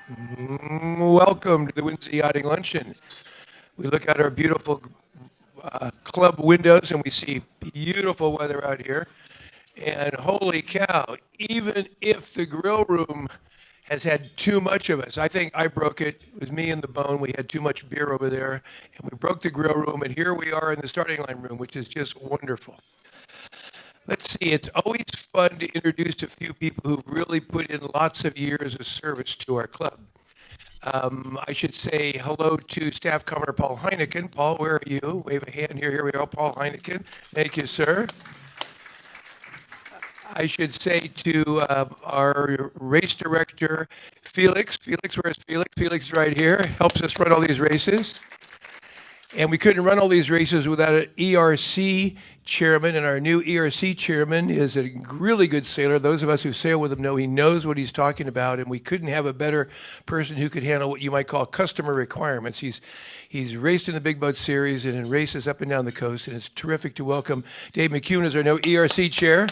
Welcome to the Wednesday Yachting Luncheon. We look out our beautiful club windows and we see beautiful weather out here. And holy cow, even if the grill room has had too much of us, I think I broke it. It was me and the bone. We had too much beer over there and we broke the grill room. And here we are in the starting line room, which is just wonderful. Let's see, it's always fun to introduce a few people who've really put in lots of years of service to our club. I should say hello to Staff Commodore Paul Heineken. Paul, where are you? Wave a hand here. Here we go, Paul Heineken. Thank you, sir. I should say to our race director, Felix. Felix, where's Felix? Felix is right here. Helps us run all these races. And we couldn't run all these races without an ERC chairman, and our new ERC chairman is a really good sailor. Those of us who sail with him know he knows what he's talking about, and we couldn't have a better person who could handle what you might call customer requirements. He's raced in the Big Boat Series and in races up and down the coast, and it's terrific to welcome Dave McCune as our new ERC chair.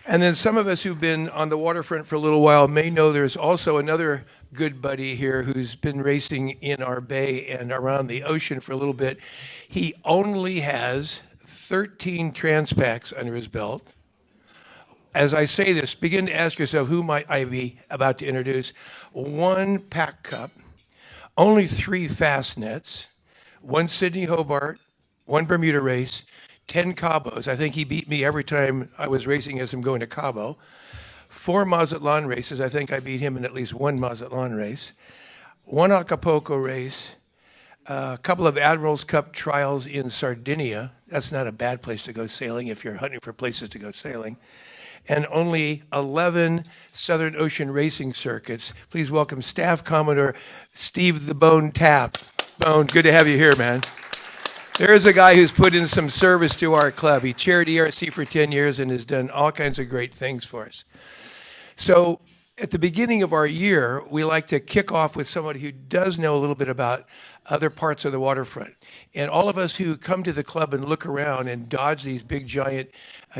And then some of us who've been on the waterfront for a little while may know there's also another good buddy here who's been racing in our bay and around the ocean for a little bit. He only has 13 Transpacks under his belt. As I say this, begin to ask yourself, who might I be about to introduce? 1 Pack Cup, only 3 Fast Nets, 1 Sydney Hobart, 1 Bermuda race, 10 Cabos. I think he beat me every time I was racing as him going to Cabo. 4 Mazatlan races. I think I beat him in at least 1 Mazatlan race. 1 Acapulco race. A couple of Admiral's Cup trials in Sardinia. That's not a bad place to go sailing if you're hunting for places to go sailing. And only 11 Southern Ocean racing circuits. Please welcome Staff Commodore Steve the Bone Tapp. Bone, good to have you here, man. There's a guy who's put in some service to our club. He chaired ERC for 10 years and has done all kinds of great things for us. So at the beginning of our year, we like to kick off with somebody who does know a little bit about other parts of the waterfront. And all of us who come to the club and look around and dodge these big giant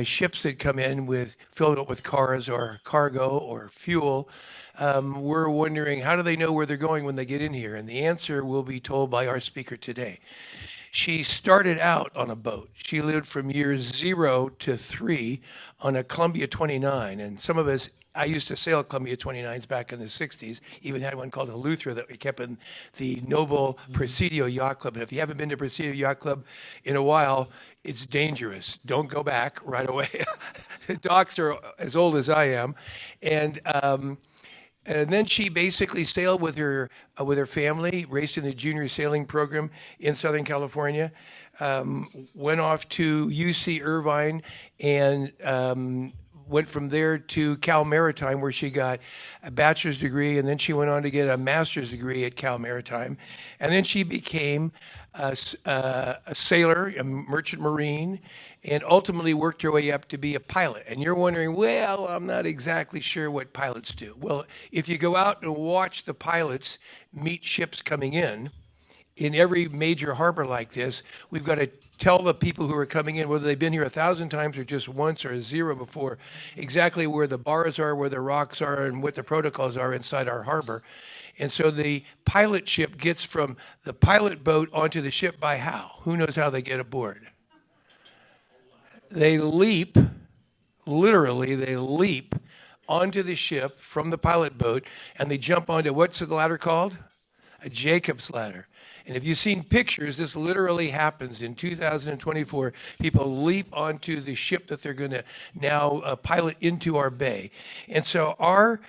ships that come in with filled up with cars or cargo or fuel, we're wondering, how do they know where they're going when they get in here? And the answer will be told by our speaker today. She started out on a boat. She lived from years 0 to 3 on a Columbia 29. And some of us, I used to sail Columbia 29s back in the 60s, even had one called a Luthra that we kept in the Noble Presidio Yacht Club. And if you haven't been to Presidio Yacht Club in a while, it's dangerous. Don't go back right away. The docks are as old as I am. And then she basically sailed with her family, raced in the junior sailing program in Southern California, went off to UC Irvine, and went from there to Cal Maritime, where she got a bachelor's degree, and then she went on to get a master's degree at Cal Maritime, and then she became a sailor, a merchant marine, and ultimately worked her way up to be a pilot. And you're wondering, well, I'm not exactly sure what pilots do. Well, if you go out and watch the pilots meet ships coming in every major harbor like this, we've got to tell the people who are coming in, whether they've been here 1,000 times or just once or 0 before, exactly where the bars are, where the rocks are, and what the protocols are inside our harbor. And so the pilot ship gets from the pilot boat onto the ship by how? Who knows how they get aboard? They leap, literally, they leap onto the ship from the pilot boat, and they jump onto, what's the ladder called? A Jacob's ladder. And if you've seen pictures, this literally happens in 2024. People leap onto the ship that they're going to now pilot into our bay. And so our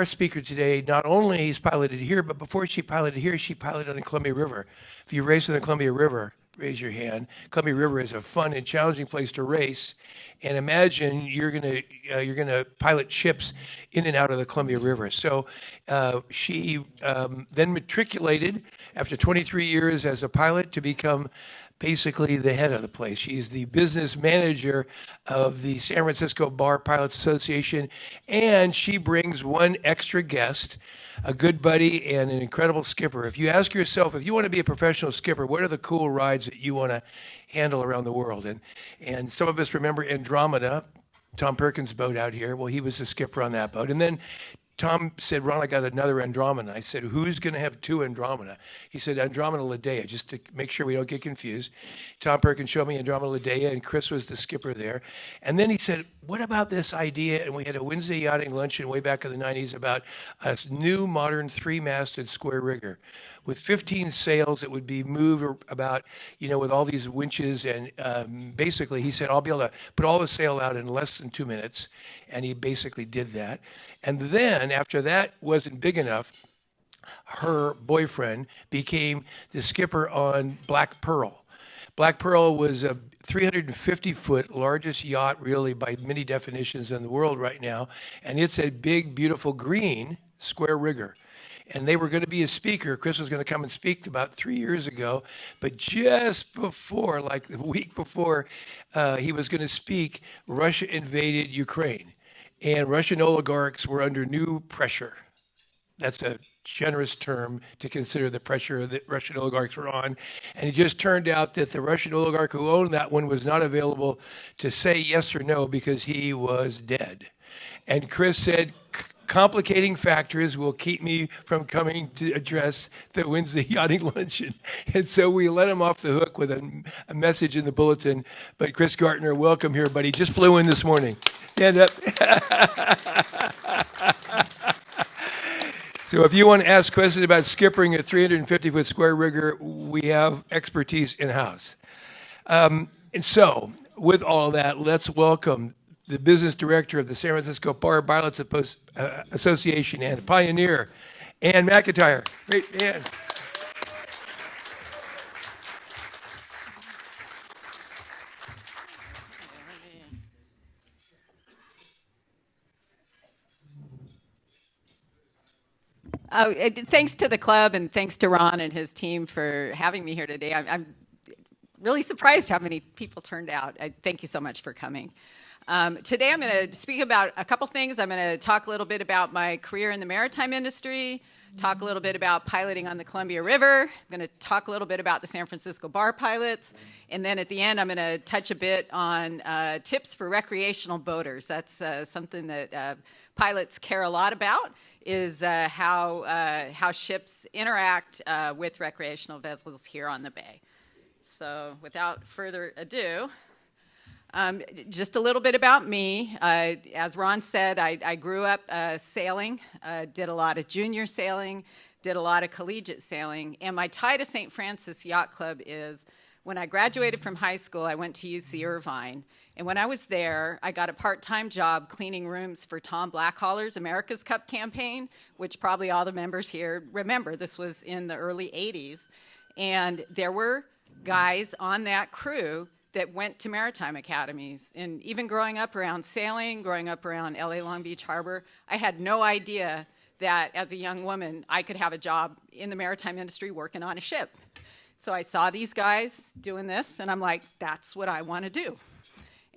speaker today, not only is piloted here, but before she piloted here, she piloted on the Columbia River. If you race on the Columbia River, raise your hand. Columbia River is a fun and challenging place to race. And imagine you're gonna pilot ships in and out of the Columbia River. So she then matriculated after 23 years as a pilot to become basically the head of the place. She's the business manager of the San Francisco Bar Pilots Association, and she brings one extra guest, a good buddy and an incredible skipper. If you ask yourself, if you want to be a professional skipper, what are the cool rides that you want to handle around the world? And some of us remember Andromeda, Tom Perkins' boat out here. Well, he was the skipper on that boat. And then Tom said, Ron, I got another Andromeda. I said, who's going to have two Andromeda? He said, Andromeda Ledea, just to make sure we don't get confused. Tom Perkins showed me Andromeda Ledea, and Chris was the skipper there. And then he said, what about this idea? And we had a Wednesday yachting luncheon way back in the 90s about a new modern three-masted square rigger with 15 sails that would be moved about, with all these winches. And basically, he said, I'll be able to put all the sail out in less than 2 minutes. And he basically did that. And then after that wasn't big enough, her boyfriend became the skipper on Black Pearl. Black Pearl was a 350-foot largest yacht, really, by many definitions in the world right now. And it's a big, beautiful green square rigger. And they were going to be a speaker. Chris was going to come and speak about 3 years ago. But just before, like the week before he was going to speak, Russia invaded Ukraine. And Russian oligarchs were under new pressure. That's a generous term to consider the pressure that Russian oligarchs were on. And it just turned out that the Russian oligarch who owned that one was not available to say yes or no because he was dead. And Chris said, complicating factors will keep me from coming to address the Wednesday yachting luncheon. And so we let him off the hook with a message in the bulletin. But Chris Gartner, welcome here, buddy. Just flew in this morning. Stand up. So if you want to ask questions about skippering a 350-foot square rigger, we have expertise in-house. And so with all that, let's welcome the business director of the San Francisco Bar Pilots Association and pioneer, Ann McIntyre. Great, Ann. Thanks to the club and thanks to Ron and his team for having me here today. I'm really surprised how many people turned out. Thank you so much for coming. Today I'm going to speak about a couple things. I'm going to talk a little bit about my career in the maritime industry, talk a little bit about piloting on the Columbia River. I'm going to talk a little bit about the San Francisco Bar Pilots. And then at the end, I'm going to touch a bit on tips for recreational boaters. That's something that pilots care a lot about, is how ships interact with recreational vessels here on the bay. So without further ado, just a little bit about me. As Ron said, I grew up sailing, did a lot of junior sailing, did a lot of collegiate sailing. And my tie to St. Francis Yacht Club is when I graduated from high school, I went to UC Irvine. And when I was there, I got a part-time job cleaning rooms for Tom Blackhaller's America's Cup campaign, which probably all the members here remember. This was in the early 80s. And there were guys on that crew that went to maritime academies. And even growing up around sailing, growing up around LA Long Beach Harbor, I had no idea that as a young woman, I could have a job in the maritime industry working on a ship. So I saw these guys doing this, and I'm like, that's what I want to do.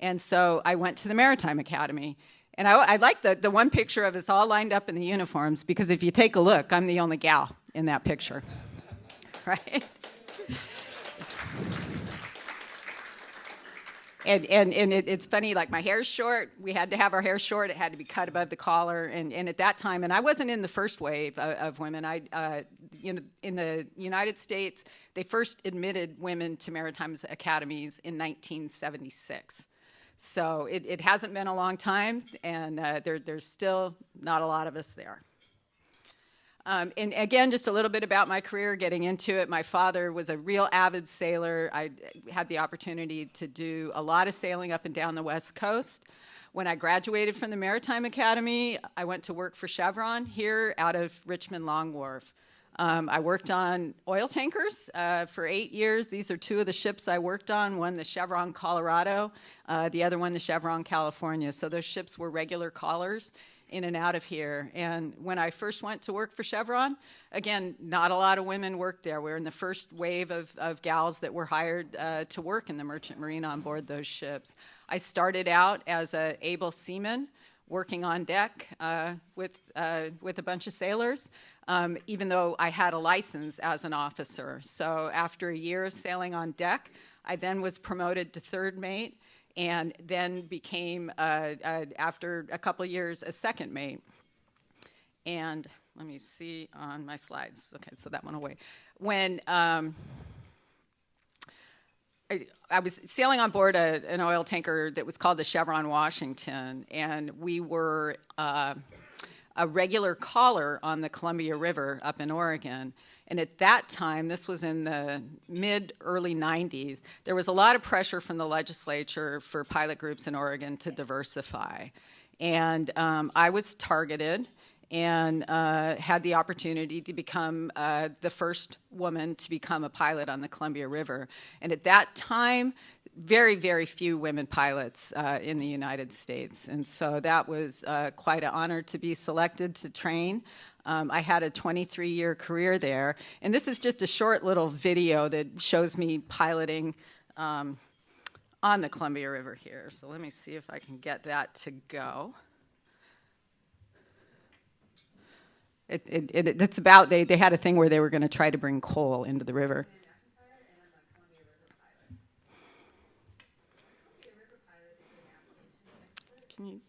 And so I went to the Maritime Academy. And I like the one picture of us all lined up in the uniforms, because if you take a look, I'm the only gal in that picture, right? And it's funny, like my hair's short. We had to have our hair short. It had to be cut above the collar. And at that time, and I wasn't in the first wave of women. In the United States, they first admitted women to maritime academies in 1976. So it hasn't been a long time, and there's still not a lot of us there. And again, just a little bit about my career, getting into it. My father was a real avid sailor. I had the opportunity to do a lot of sailing up and down the West Coast. When I graduated from the Maritime Academy, I went to work for Chevron here out of Richmond Long Wharf. I worked on oil tankers for 8 years. These are two of the ships I worked on, one the Chevron Colorado, the other one the Chevron California. So those ships were regular callers in and out of here. And when I first went to work for Chevron, again, not a lot of women worked there. We were in the first wave of gals that were hired to work in the merchant marine on board those ships. I started out as an able seaman working on deck with a bunch of sailors, even though I had a license as an officer. So after a year of sailing on deck, I then was promoted to third mate, and then became, after a couple of years, a second mate. And let me see on my slides. Okay, so that went away. When I was sailing on board an oil tanker that was called the Chevron Washington, and we were a regular caller on the Columbia River up in Oregon. And at that time, this was in the early 90s, there was a lot of pressure from the legislature for pilot groups in Oregon to diversify. And I was targeted and had the opportunity to become the first woman to become a pilot on the Columbia River. And at that time, very, very few women pilots in the United States. And so that was quite an honor to be selected to train. I had a 23-year career there. And this is just a short little video that shows me piloting on the Columbia River here. So let me see if I can get that to go. It's about, they had a thing where they were going to try to bring coal into the river. Can you?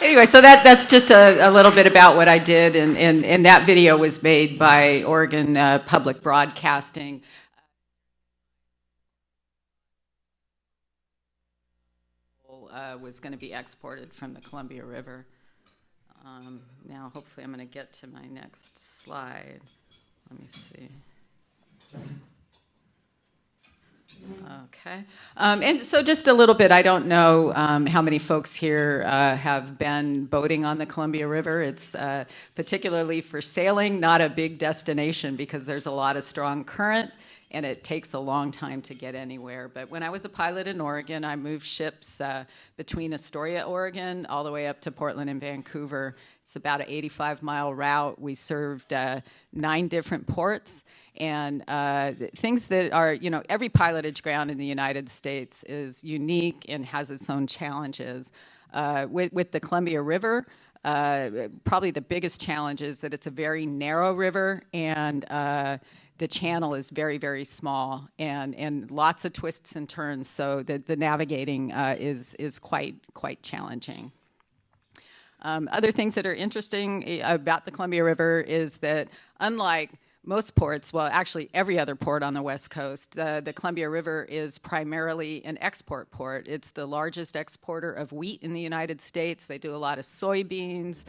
Anyway, so that's just a little bit about what I did, and that video was made by Oregon Public Broadcasting. Was going to be exported from the Columbia River. Now, hopefully, I'm going to get to my next slide. Let me see. Okay. And so just a little bit, I don't know how many folks here have been boating on the Columbia River. It's particularly for sailing, not a big destination because there's a lot of strong current and it takes a long time to get anywhere. But when I was a pilot in Oregon, I moved ships between Astoria, Oregon, all the way up to Portland and Vancouver. It's about an 85-mile route. We served 9 different ports. And things that are, you know, every pilotage ground in the United States is unique and has its own challenges. With the Columbia River, probably the biggest challenge is that it's a very narrow river and the channel is very, very small and lots of twists and turns, so the navigating is quite challenging. Other things that are interesting about the Columbia River is that unlike most ports, well, actually every other port on the West Coast, the Columbia River is primarily an export port. It's the largest exporter of wheat in the United States. They do a lot of soybeans,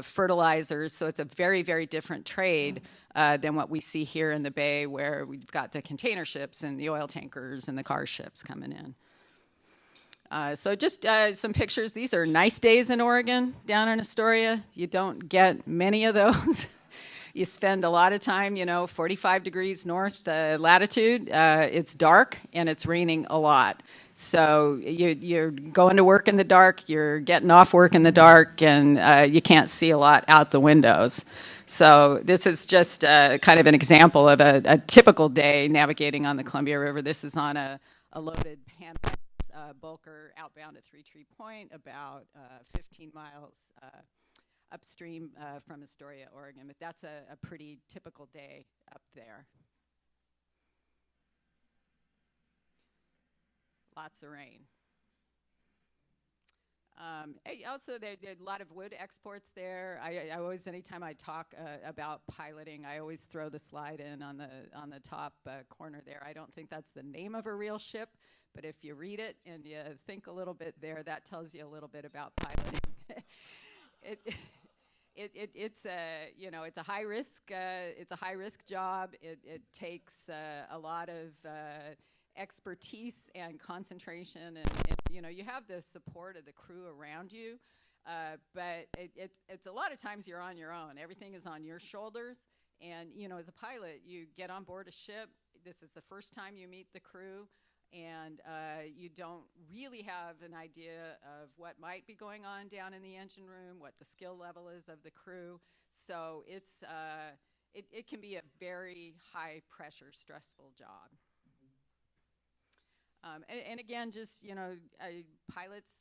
fertilizers, so it's a very, very different trade than what we see here in the Bay, where we've got the container ships and the oil tankers and the car ships coming in. So just some pictures. These are nice days in Oregon, down in Astoria. You don't get many of those. You spend a lot of time, 45 degrees north latitude. It's dark and it's raining a lot. So you're going to work in the dark, you're getting off work in the dark, and you can't see a lot out the windows. So this is just kind of an example of a typical day navigating on the Columbia River. This is on a loaded Panamax bulker outbound at Three Tree Point, about 15 miles upstream from Astoria, Oregon. But that's a pretty typical day up there. Lots of rain. Also, there are a lot of wood exports there. I always, anytime I talk about piloting, I always throw the slide in on the top corner there. I don't think that's the name of a real ship, but if you read it and you think a little bit there, that tells you a little bit about piloting. It's a high risk job. It takes a lot of expertise and concentration, and you have the support of the crew around you, but it's a lot of times you're on your own. Everything is on your shoulders, and as a pilot, you get on board a ship. This is the first time you meet the crew, and you don't really have an idea of what might be going on down in the engine room, what the skill level is of the crew. So it can be a very high pressure, stressful job. And again, just, pilots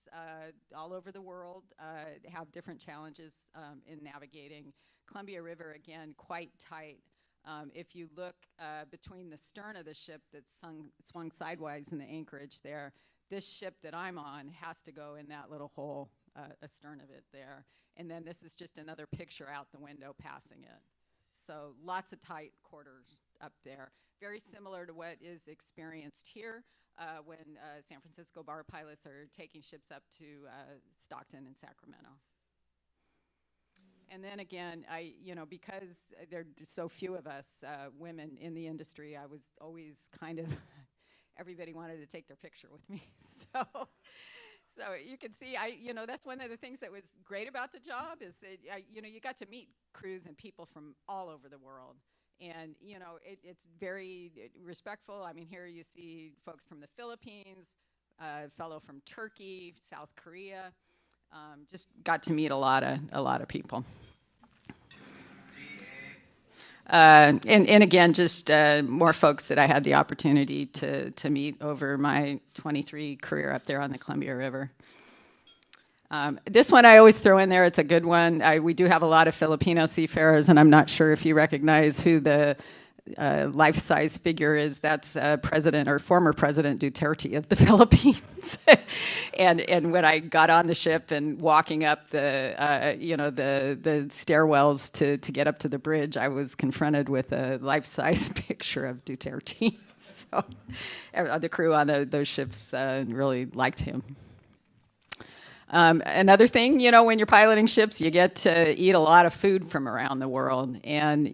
all over the world have different challenges in navigating. Columbia River, again, quite tight. If you look between the stern of the ship that's swung sideways in the anchorage there, this ship that I'm on has to go in that little hole astern of it there. And then this is just another picture out the window passing it. So lots of tight quarters up there. Very similar to what is experienced here when San Francisco bar pilots are taking ships up to Stockton and Sacramento. And then again, because there are so few of us women in the industry, I was always kind of, everybody wanted to take their picture with me. So you can see, that's one of the things that was great about the job is that, you got to meet crews and people from all over the world. And, it's very respectful. I mean, here you see folks from the Philippines, a fellow from Turkey, South Korea. Just got to meet a lot of people. And again, just more folks that I had the opportunity to meet over my 23 career up there on the Columbia River. This one I always throw in there. It's a good one. We do have a lot of Filipino seafarers, and I'm not sure if you recognize who the life-size figure is. That's President or former President Duterte of the Philippines. and when I got on the ship and walking up the stairwells to get up to the bridge, I was confronted with a life-size picture of Duterte. So the crew on those ships really liked him. Another thing, when you're piloting ships, you get to eat a lot of food from around the world. And,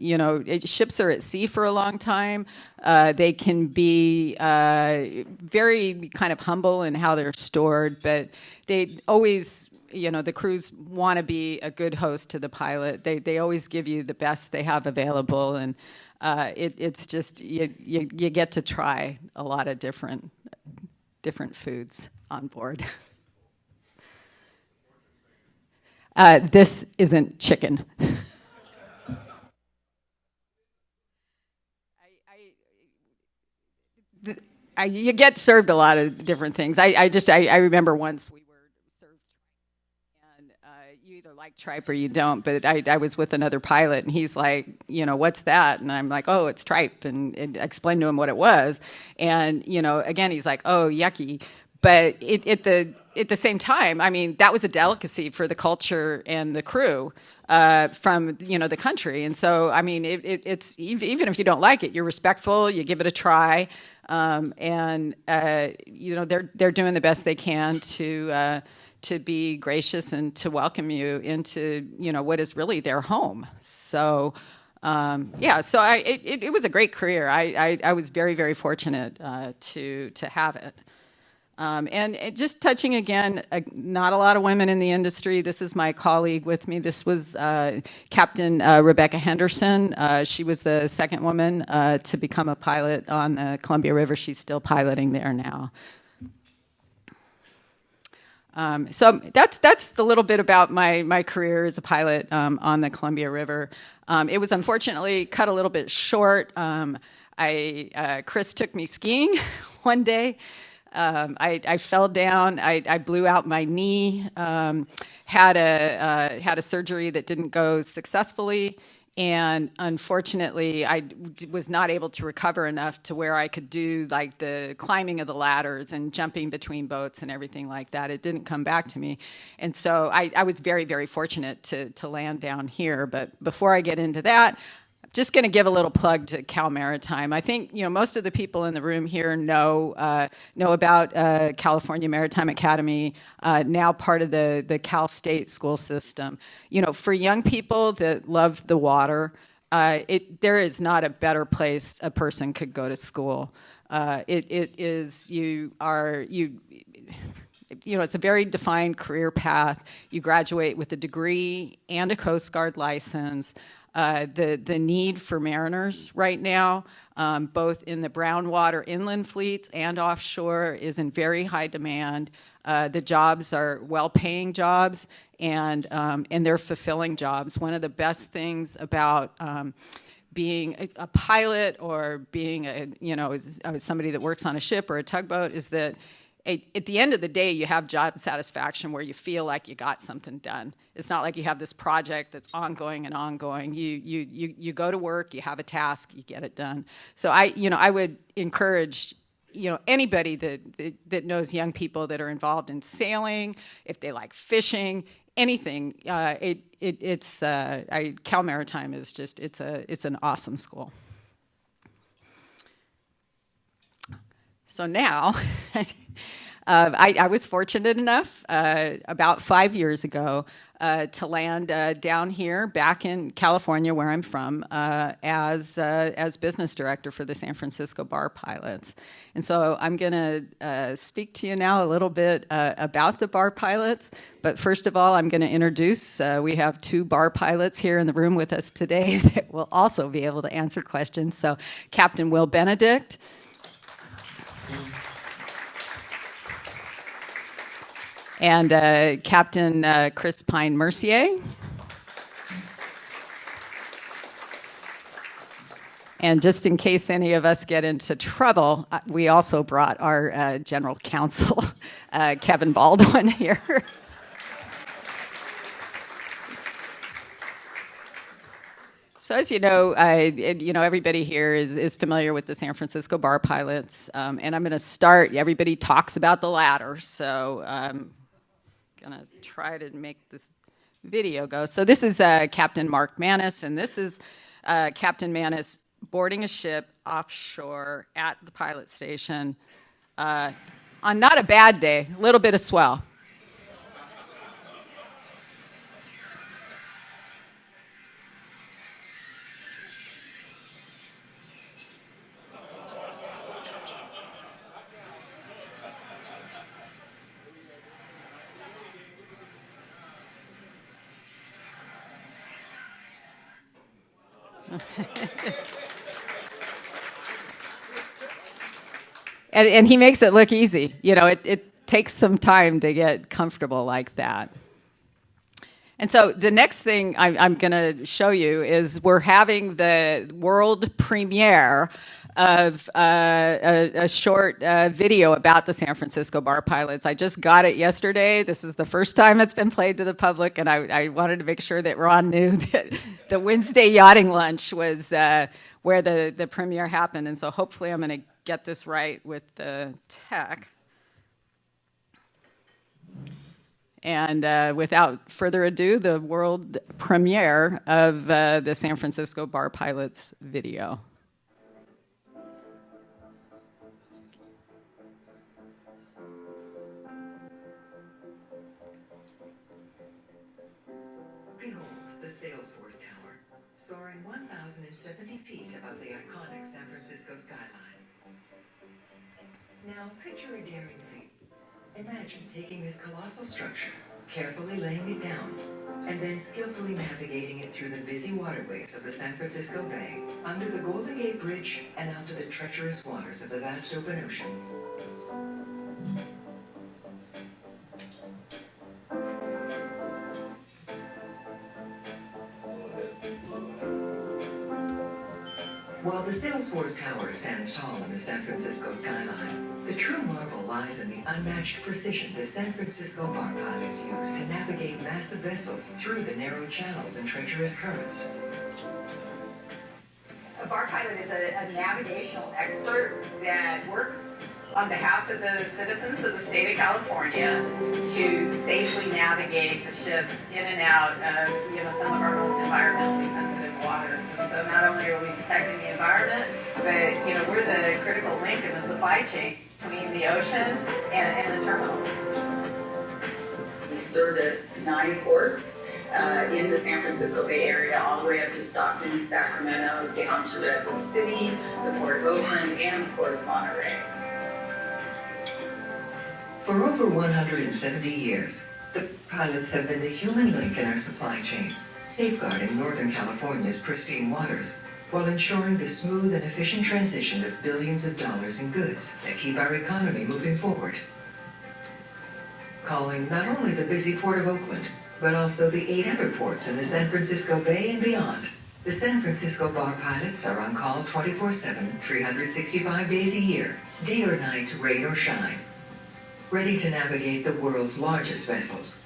ships are at sea for a long time. They can be very kind of humble in how they're stored, but they always, the crews want to be a good host to the pilot. They always give you the best they have available. And it's just, you get to try a lot of different foods on board. This isn't chicken. You get served a lot of different things. I remember once we were served tripe, and you either like tripe or you don't. But I was with another pilot, and he's like, what's that? And I'm like, oh, it's tripe, and explained to him what it was. And again, he's like, oh, yucky. But at the same time, I mean, that was a delicacy for the culture and the crew from the country. And so, I mean, it's even if you don't like it, you're respectful, you give it a try, and they're doing the best they can to be gracious and to welcome you into what is really their home. So. So it was a great career. I was very, very fortunate to have it. Just touching again, not a lot of women in the industry. This is my colleague with me. This was Captain Rebecca Henderson. She was the second woman to become a pilot on the Columbia River. She's still piloting there now. So that's the little bit about my career as a pilot on the Columbia River. It was unfortunately cut a little bit short. Chris took me skiing one day. I fell down. I blew out my knee. Had a surgery that didn't go successfully. And unfortunately, I was not able to recover enough to where I could do like the climbing of the ladders and jumping between boats and everything like that. It didn't come back to me. And so I was very, very fortunate to land down here. But before I get into that, I'm just going to give a little plug to Cal Maritime. I think most of the people in the room here know about California Maritime Academy, now part of the Cal State school system. For young people that love the water, there is not a better place a person could go to school. It's a very defined career path. You graduate with a degree and a Coast Guard license. The need for mariners right now, both in the brown water inland fleets and offshore, is in very high demand. The jobs are well-paying jobs, and they're fulfilling jobs. One of the best things about being a pilot or being somebody that works on a ship or a tugboat is that at the end of the day, you have job satisfaction where you feel like you got something done. It's not like you have this project that's ongoing and ongoing. You go to work, you have a task, you get it done. So I would encourage anybody that knows young people that are involved in sailing, if they like fishing, anything. Cal Maritime is just it's an awesome school. So now, I was fortunate enough about 5 years ago to land down here back in California, where I'm from, as business director for the San Francisco Bar Pilots. And so I'm going to speak to you now a little bit about the Bar Pilots. But first of all, I'm going to introduce, we have two bar pilots here in the room with us today that will also be able to answer questions. So Captain Will Benedict. And Captain Chris Pine Mercier. And just in case any of us get into trouble, we also brought our general counsel, Kevin Baldwin, here. So as you know, everybody here is familiar with the San Francisco Bar Pilots, and I'm going to start. Everybody talks about the ladder, so I'm going to try to make this video go. So this is Captain Mark Manis, and this is Captain Manis boarding a ship offshore at the pilot station on not a bad day, a little bit of swell. And he makes it look easy. It takes some time to get comfortable like that. And so the next thing I'm going to show you is we're having the world premiere of a short video about the San Francisco Bar Pilots. I just got it yesterday. This is the first time it's been played to the public, and I wanted to make sure that Ron knew that the Wednesday yachting lunch was where the premiere happened. And so hopefully I'm going to get this right with the tech. And without further ado, the world premiere of the San Francisco Bar Pilots video. Behold the Salesforce Tower, soaring 1,070 feet above the iconic San Francisco skyline. Now picture a daring feat. Imagine taking this colossal structure, carefully laying it down, and then skillfully navigating it through the busy waterways of the San Francisco Bay, under the Golden Gate Bridge, and out to the treacherous waters of the vast open ocean. While the Salesforce Tower stands tall in the San Francisco skyline, the true marvel lies in the unmatched precision the San Francisco bar pilots use to navigate massive vessels through the narrow channels and treacherous currents. A bar pilot is a navigational expert that works on behalf of the citizens of the state of California to safely navigate the ships in and out of some of our most environmentally sensitive waters. And so not only are we protecting the environment, but we're the critical link in the supply chain between the ocean and the terminals. We service 9 ports in the San Francisco Bay Area, all the way up to Stockton, Sacramento, down to Redwood City, the Port of Oakland, and the Port of Monterey. For over 170 years, the pilots have been the human link in our supply chain, safeguarding Northern California's pristine waters, while ensuring the smooth and efficient transition of billions of dollars in goods that keep our economy moving forward. Calling not only the busy Port of Oakland, but also the 8 other ports in the San Francisco Bay and beyond. The San Francisco bar pilots are on call 24/7, 365 days a year, day or night, rain or shine, ready to navigate the world's largest vessels.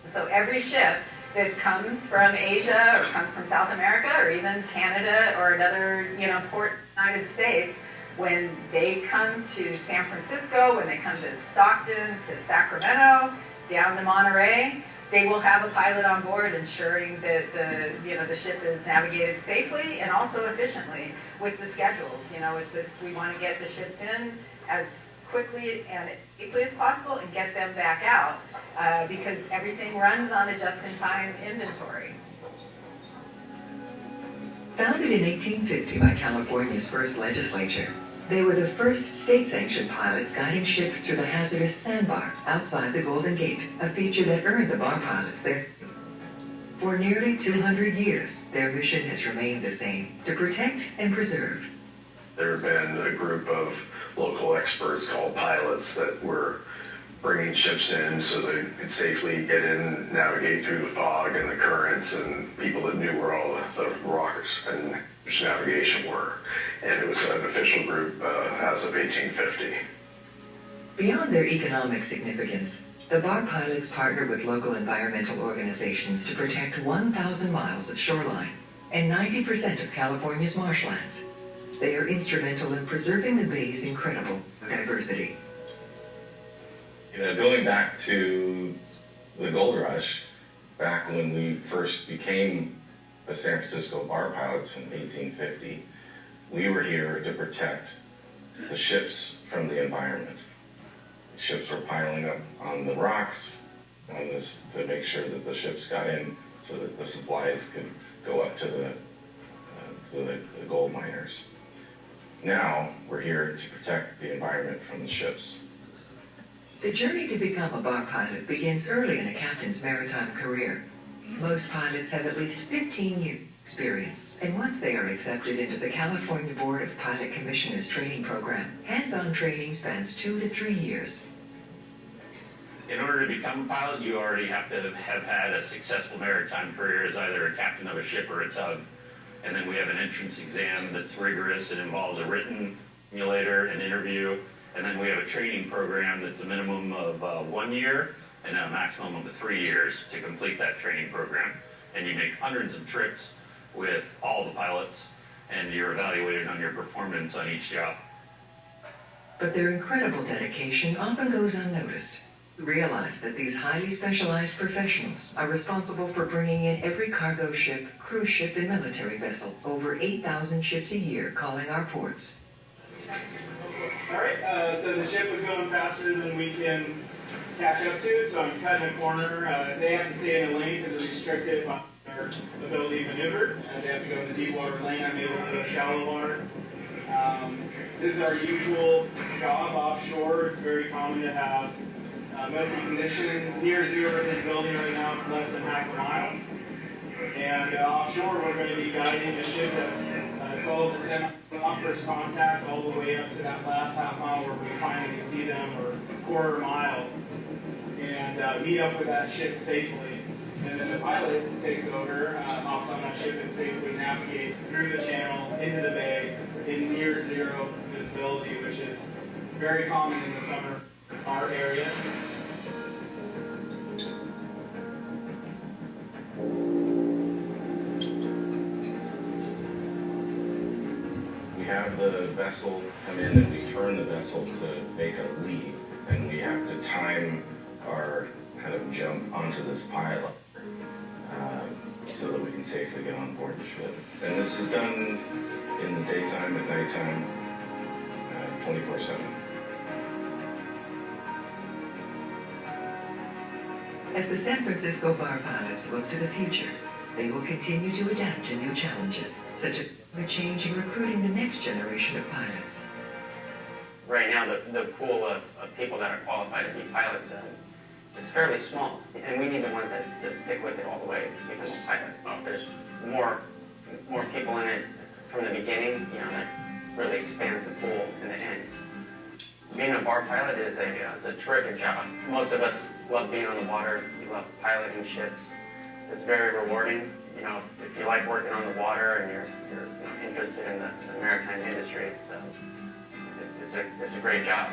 So every ship that comes from Asia or comes from South America or even Canada or another, port in the United States, when they come to San Francisco, when they come to Stockton, to Sacramento, down to Monterey, they will have a pilot on board ensuring that the ship is navigated safely and also efficiently with the schedules. We want to get the ships in as quickly and safely as possible and get them back out because everything runs on a just-in-time inventory. Founded in 1850 by California's first legislature, they were the first state-sanctioned pilots guiding ships through the hazardous sandbar outside the Golden Gate, a feature that earned the bar pilots their... For nearly 200 years, their mission has remained the same, to protect and preserve. There have been a group of local experts called pilots that were bringing ships in so they could safely get in, navigate through the fog and the currents, and people that knew where all the rocks and navigation were. And it was an official group as of 1850. Beyond their economic significance, the bar pilots partner with local environmental organizations to protect 1,000 miles of shoreline and 90% of California's marshlands. They are instrumental in preserving the bay's incredible diversity. Going back to the gold rush, back when we first became the San Francisco bar pilots in 1850, we were here to protect the ships from the environment. The ships were piling up on the rocks to make sure that the ships got in so that the supplies could go up to the gold miners. Now we're here to protect the environment from the ships. The journey to become a bar pilot begins early in a captain's maritime career. Most pilots have at least 15 years experience, and once they are accepted into the California Board of Pilot Commissioners training program, hands-on training spans 2 to 3 years. In order to become a pilot, you already have to have had a successful maritime career as either a captain of a ship or a tug. And then we have an entrance exam that's rigorous. It involves a written simulator, an interview, and then we have a training program that's a minimum of 1 year and a maximum of 3 years to complete that training program. And you make hundreds of trips with all the pilots, and you're evaluated on your performance on each job. But their incredible dedication often goes unnoticed. Realize that these highly specialized professionals are responsible for bringing in every cargo ship, cruise ship, and military vessel, over 8,000 ships a year calling our ports. All right, so the ship is going faster than we can catch up to, so I'm cutting a corner. They have to stay in a lane because they're restricted by their ability to maneuver. They have to go in the deep water lane. I'm able to go shallow water. This is our usual job offshore. It's very common to have muddy condition. Near zero visibility right now, it's less than half a mile. And offshore, we're going to be guiding a ship that's 12 to 10 off first contact all the way up to that last half mile where we finally see them, or quarter mile, and meet up with that ship safely. And then the pilot takes over, hops on that ship and safely navigates through the channel, into the bay, in near zero visibility, which is very common in the summer in our area. We have the vessel come in and we turn the vessel to make a lead, and we have to time our kind of jump onto this pilot so that we can safely get on board the ship. And this is done in the daytime, at nighttime, 24/7. As the San Francisco bar pilots look to the future, they will continue to adapt to new challenges, such as the change in recruiting the next generation of pilots. Right now, the pool of people that are qualified to be pilots is fairly small, and we need the ones that stick with it all the way to become a pilot. Well, if there's more people in it from the beginning, that really expands the pool in the end. Being a bar pilot is a terrific job. Most of us love being on the water. We love piloting ships. It's very rewarding. If you like working on the water and you're interested in the maritime industry, it's a great job.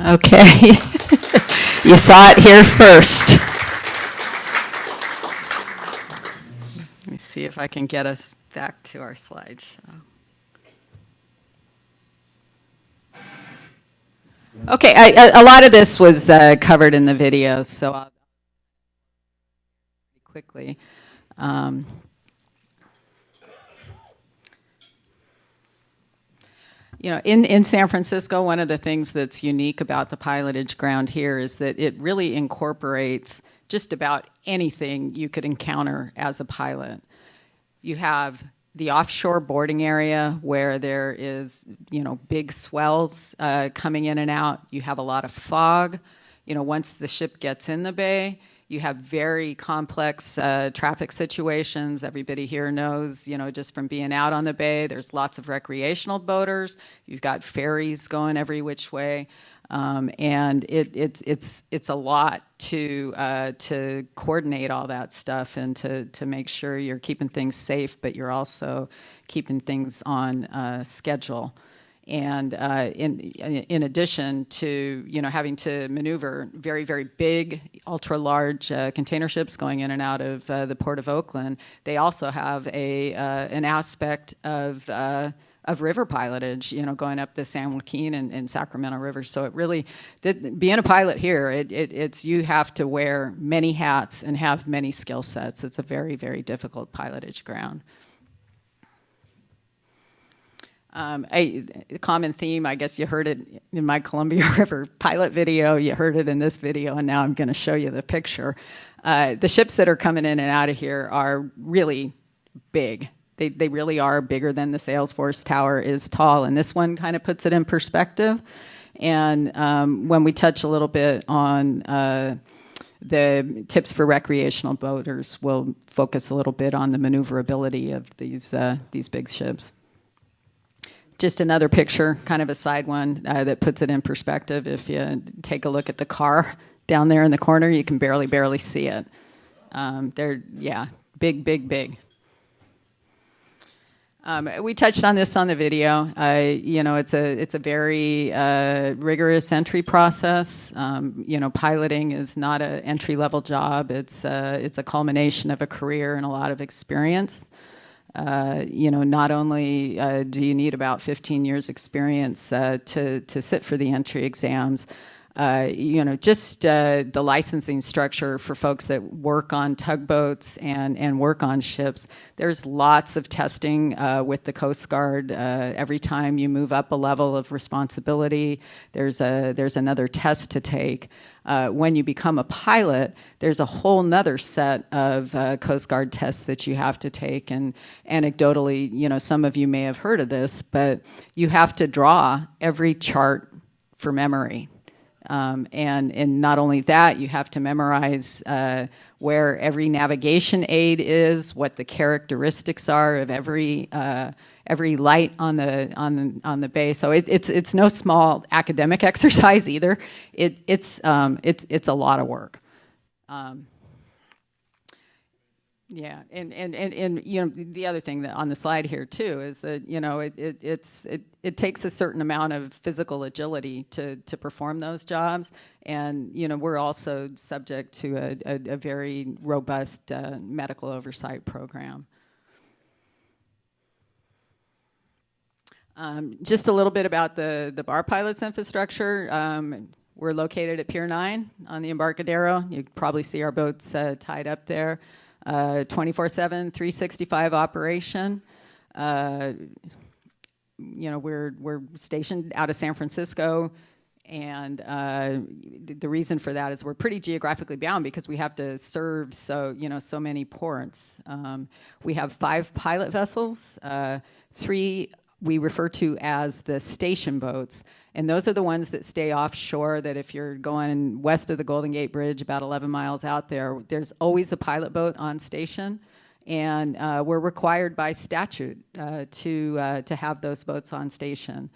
Okay. You saw it here first. Let me see if I can get us back to our slideshow. Okay, a lot of this was covered in the video, so I'll quickly. In San Francisco, one of the things that's unique about the pilotage ground here is that it really incorporates just about anything you could encounter as a pilot. You have the offshore boarding area where there is, big swells coming in and out. You have a lot of fog. Once the ship gets in the bay, you have very complex traffic situations. Everybody here knows, just from being out on the bay, there's lots of recreational boaters. You've got ferries going every which way. And it's a lot to coordinate all that stuff and to make sure you're keeping things safe, but you're also keeping things on schedule. And in addition to having to maneuver very, very big, ultra large container ships going in and out of the Port of Oakland, they also have an aspect of river pilotage, going up the San Joaquin and Sacramento River. So it really, being a pilot here, it's you have to wear many hats and have many skill sets. It's a very, very difficult pilotage ground. A common theme, I guess you heard it in my Columbia River pilot video, you heard it in this video, and now I'm going to show you the picture. The ships that are coming in and out of here are really big. They really are bigger than the Salesforce Tower is tall, and this one kind of puts it in perspective. And when we touch a little bit on the tips for recreational boaters, we'll focus a little bit on the maneuverability of these big ships. Just another picture, kind of a side one, that puts it in perspective. If you take a look at the car down there in the corner, you can barely see it. They're, big, big, big. We touched on this on the video. It's a very rigorous entry process. Piloting is not an entry-level job. It's a culmination of a career and a lot of experience. Not only do you need about 15 years experience to sit for the entry exams, the licensing structure for folks that work on tugboats and work on ships. There's lots of testing with the Coast Guard. Every time you move up a level of responsibility, there's another test to take. When you become a pilot, there's a whole nother set of Coast Guard tests that you have to take. And anecdotally, some of you may have heard of this, but you have to draw every chart for memory. And not only that, you have to memorize where every navigation aid is, what the characteristics are of every light on the bay. So it's no small academic exercise either. It's a lot of work. Yeah, and the other thing that on the slide here too is that it takes a certain amount of physical agility to perform those jobs, and we're also subject to a very robust medical oversight program. Just a little bit about the bar pilots infrastructure. We're located at Pier 9 on the Embarcadero. You can probably see our boats tied up there. 24/7, 365 operation. We're stationed out of San Francisco, and the reason for that is we're pretty geographically bound because we have to serve so many ports. We have 5 pilot vessels, 3 we refer to as the station boats. And those are the ones that stay offshore, that if you're going west of the Golden Gate Bridge, about 11 miles out there, there's always a pilot boat on station. And we're required by statute to have those boats on station.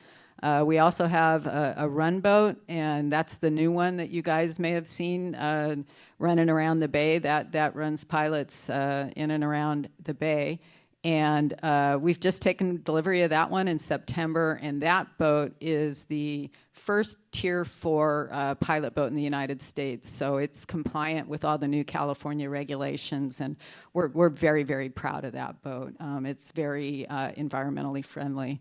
We also have a run boat, and that's the new one that you guys may have seen running around the bay. That runs pilots in and around the bay. And we've just taken delivery of that one in September, and that boat is the first Tier 4 pilot boat in the United States. So it's compliant with all the new California regulations, and we're very, very proud of that boat. It's very environmentally friendly.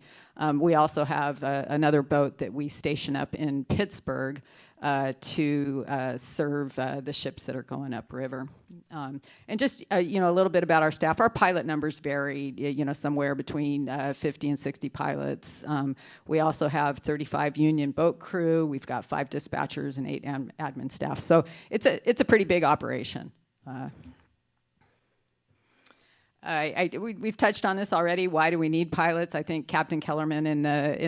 We also have another boat that we station up in Pittsburgh to serve the ships that are going upriver. And just, a little bit about our staff. Our pilot numbers vary, somewhere between 50 and 60 pilots. We also have 35 union boat crew. We've got 5 dispatchers and 8 admin staff. So it's a pretty big operation. We've touched on this already. Why do we need pilots? I think Captain Kellerman in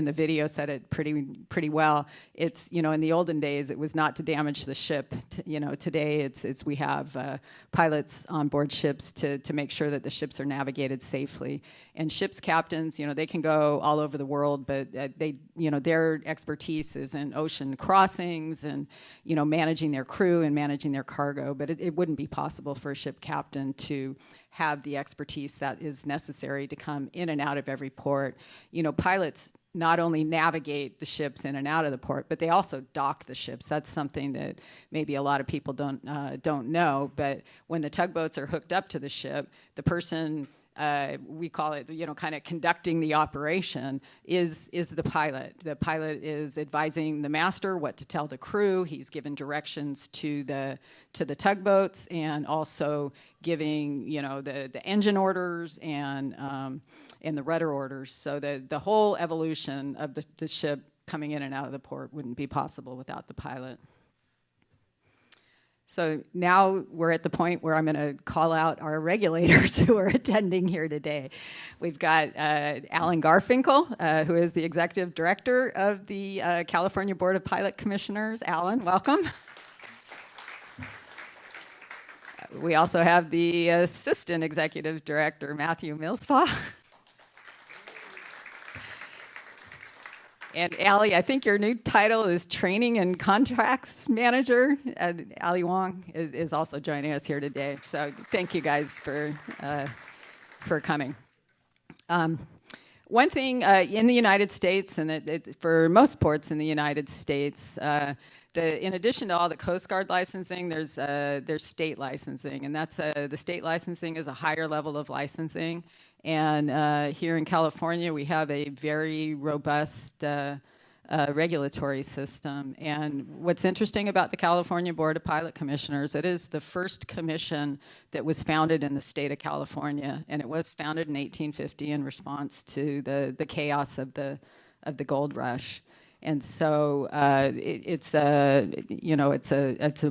the video said it pretty well. It's in the olden days it was not to damage the ship. Today it's we have pilots on board ships to make sure that the ships are navigated safely. And ships captains, they can go all over the world, but their expertise is in ocean crossings and managing their crew and managing their cargo. But it wouldn't be possible for a ship captain to have the expertise that is necessary to come in and out of every port. Pilots not only navigate the ships in and out of the port, but they also dock the ships. That's something that maybe a lot of people don't know. But when the tugboats are hooked up to the ship, the person we call it, kind of conducting the operation is the pilot. The pilot is advising the master what to tell the crew. He's given directions to the tugboats, and also giving the engine orders and the rudder orders. So the whole evolution of the ship coming in and out of the port wouldn't be possible without the pilot. So now we're at the point where I'm going to call out our regulators who are attending here today. We've got Alan Garfinkel, who is the executive director of the California Board of Pilot Commissioners. Alan, welcome. We also have the assistant executive director, Matthew Millspaugh. And Allie, I think your new title is Training and Contracts Manager. Allie Wong is also joining us here today. So thank you guys for coming. One thing in the United States, and for most ports in the United States, in addition to all the Coast Guard licensing, there's state licensing, and that's the state licensing is a higher level of licensing. And here in California, we have a very robust regulatory system. And what's interesting about the California Board of Pilot Commissioners, it is the first commission that was founded in the state of California, and it was founded in 1850 in response to the chaos of the gold rush. And so it's a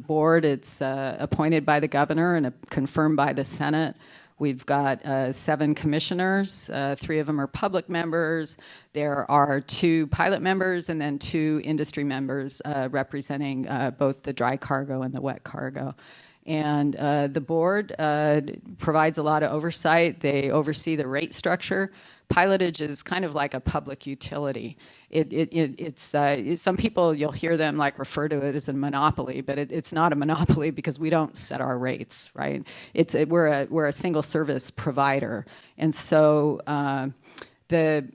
board. It's appointed by the governor and confirmed by the Senate. We've got 7 commissioners. 3 of them are public members. There are 2 pilot members and then 2 industry members representing both the dry cargo and the wet cargo. And the board provides a lot of oversight. They oversee the rate structure. Pilotage is kind of like a public utility. It's some people, you'll hear them like refer to it as a monopoly, but it's not a monopoly because we don't set our rates, right? We're a single service provider, and so the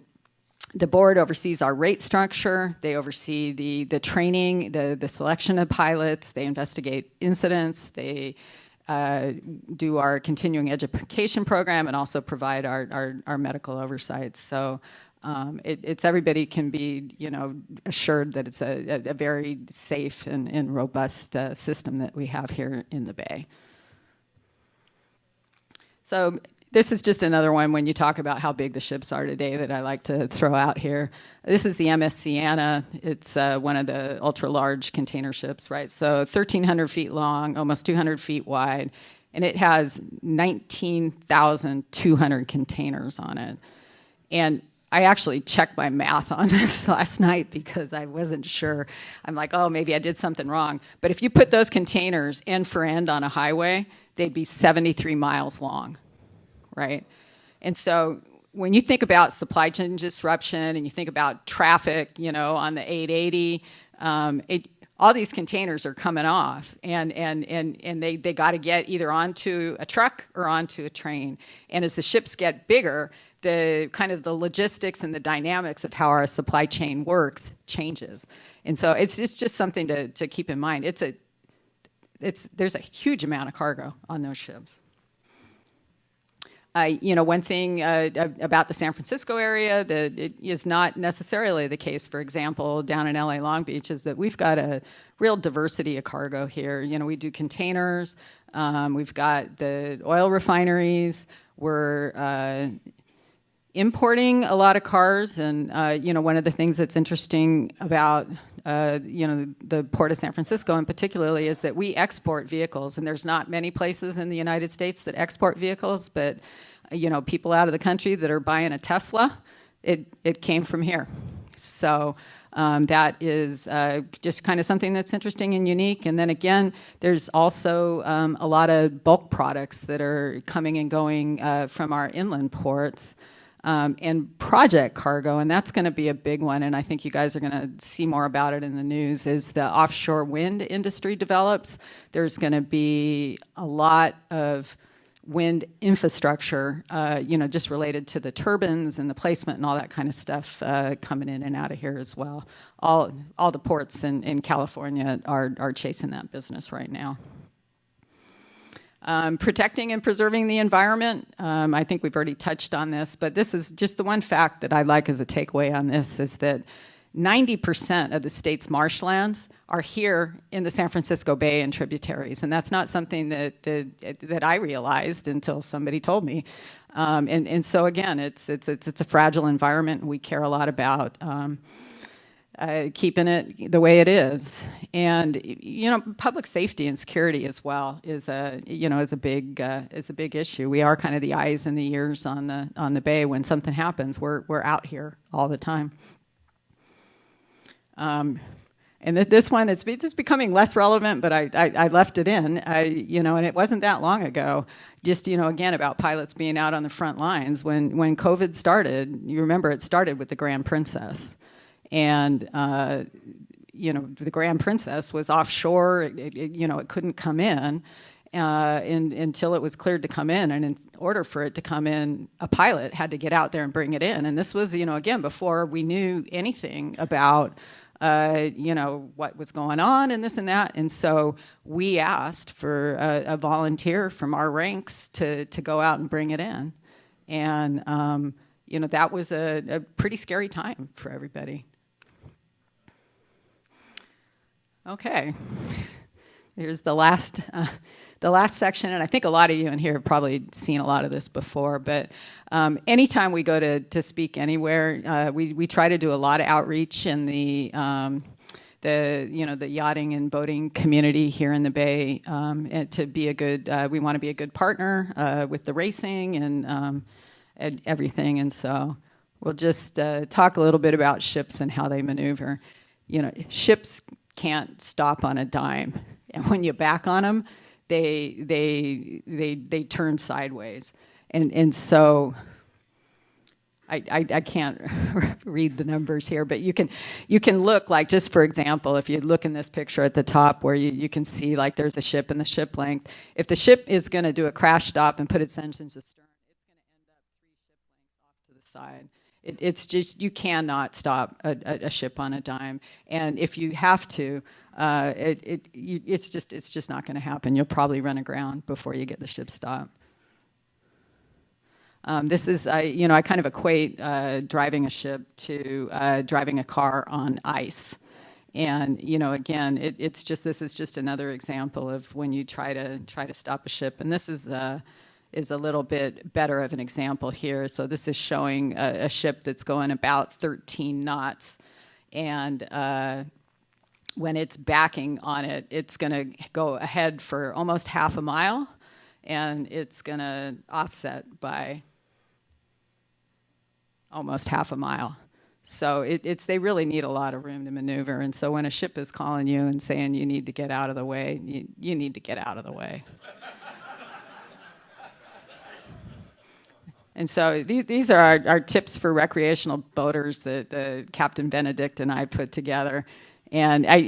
board oversees our rate structure. They oversee the training, the selection of pilots. They investigate incidents. They do our continuing education program and also provide our medical oversight. So it's everybody can be assured that it's a very safe and robust system that we have here in the Bay. So this is just another one when you talk about how big the ships are today that I like to throw out here. This is the MS Sienna. It's one of the ultra-large container ships, right? So 1,300 feet long, almost 200 feet wide, and it has 19,200 containers on it. And I actually checked my math on this last night because I wasn't sure. I'm like, oh, maybe I did something wrong. But if you put those containers end for end on a highway, they'd be 73 miles long. Right? And so when you think about supply chain disruption and you think about traffic, on the 880, all these containers are coming off and they got to get either onto a truck or onto a train. And as the ships get bigger, the kind of the logistics and the dynamics of how our supply chain works changes. And so it's just something to keep in mind. There's a huge amount of cargo on those ships. One thing about the San Francisco area that it is not necessarily the case, for example, down in LA Long Beach, is that we've got a real diversity of cargo here. We do containers. We've got the oil refineries. We're importing a lot of cars. And, one of the things that's interesting about the Port of San Francisco in particularly is that we export vehicles, and there's not many places in the United States that export vehicles, but people out of the country that are buying a Tesla, it came from here. So that is just kind of something that's interesting and unique. And then again, there's also a lot of bulk products that are coming and going from our inland ports. And project cargo, and that's going to be a big one, and I think you guys are going to see more about it in the news, is the offshore wind industry develops. There's going to be a lot of wind infrastructure, just related to the turbines and the placement and all that kind of stuff coming in and out of here as well. All the ports in California are chasing that business right now. Protecting and preserving the environment. I think we've already touched on this, but this is just the one fact that I like as a takeaway on this is that 90% of the state's marshlands are here in the San Francisco Bay and tributaries, and that's not something that I realized until somebody told me. And so again, it's a fragile environment, and we care a lot about keeping it the way it is. And public safety and security as well is a big issue. We are kind of the eyes and the ears on the bay. When something happens, we're out here all the time. And this one, it's just becoming less relevant, but I left it in, and it wasn't that long ago. Just, again, about pilots being out on the front lines. When COVID started, you remember it started with the Grand Princess. And, the Grand Princess was offshore. It couldn't come in. until it was cleared to come in. And in order for it to come in, a pilot had to get out there and bring it in. And this was, again, before we knew anything about, what was going on and this and that. And so we asked for a volunteer from our ranks to go out and bring it in. And, that was a pretty scary time for everybody. Okay. Here's the last section, and I think a lot of you in here have probably seen a lot of this before, but anytime we go to speak anywhere, we try to do a lot of outreach in the yachting and boating community here in the Bay, and to be we want to be a good partner with the racing and everything, and so we'll just talk a little bit about ships and how they maneuver. Ships can't stop on a dime, and when you back on them, they turn sideways, and so I can't read the numbers here, but you can look, like, just for example, if you look in this picture at the top where you can see, like, there's a ship and the ship length. If the ship is going to do a crash stop and put its engines astern, it's going to end up 3 ship lengths off to the side. It's just, you cannot stop a ship on a dime, and if you have to, it's just not going to happen. You'll probably run aground before you get the ship stopped. This is, I kind of equate driving a ship to driving a car on ice. And, again, this is just another example of when you try to stop a ship. And this is a little bit better of an example here. So this is showing a ship that's going about 13 knots. And when it's backing on it, it's going to go ahead for almost half a mile. And it's going to offset by almost half a mile. So they really need a lot of room to maneuver. And so when a ship is calling you and saying you need to get out of the way, you need to get out of the way. And so these are our tips for recreational boaters that Captain Benedict and I put together. And I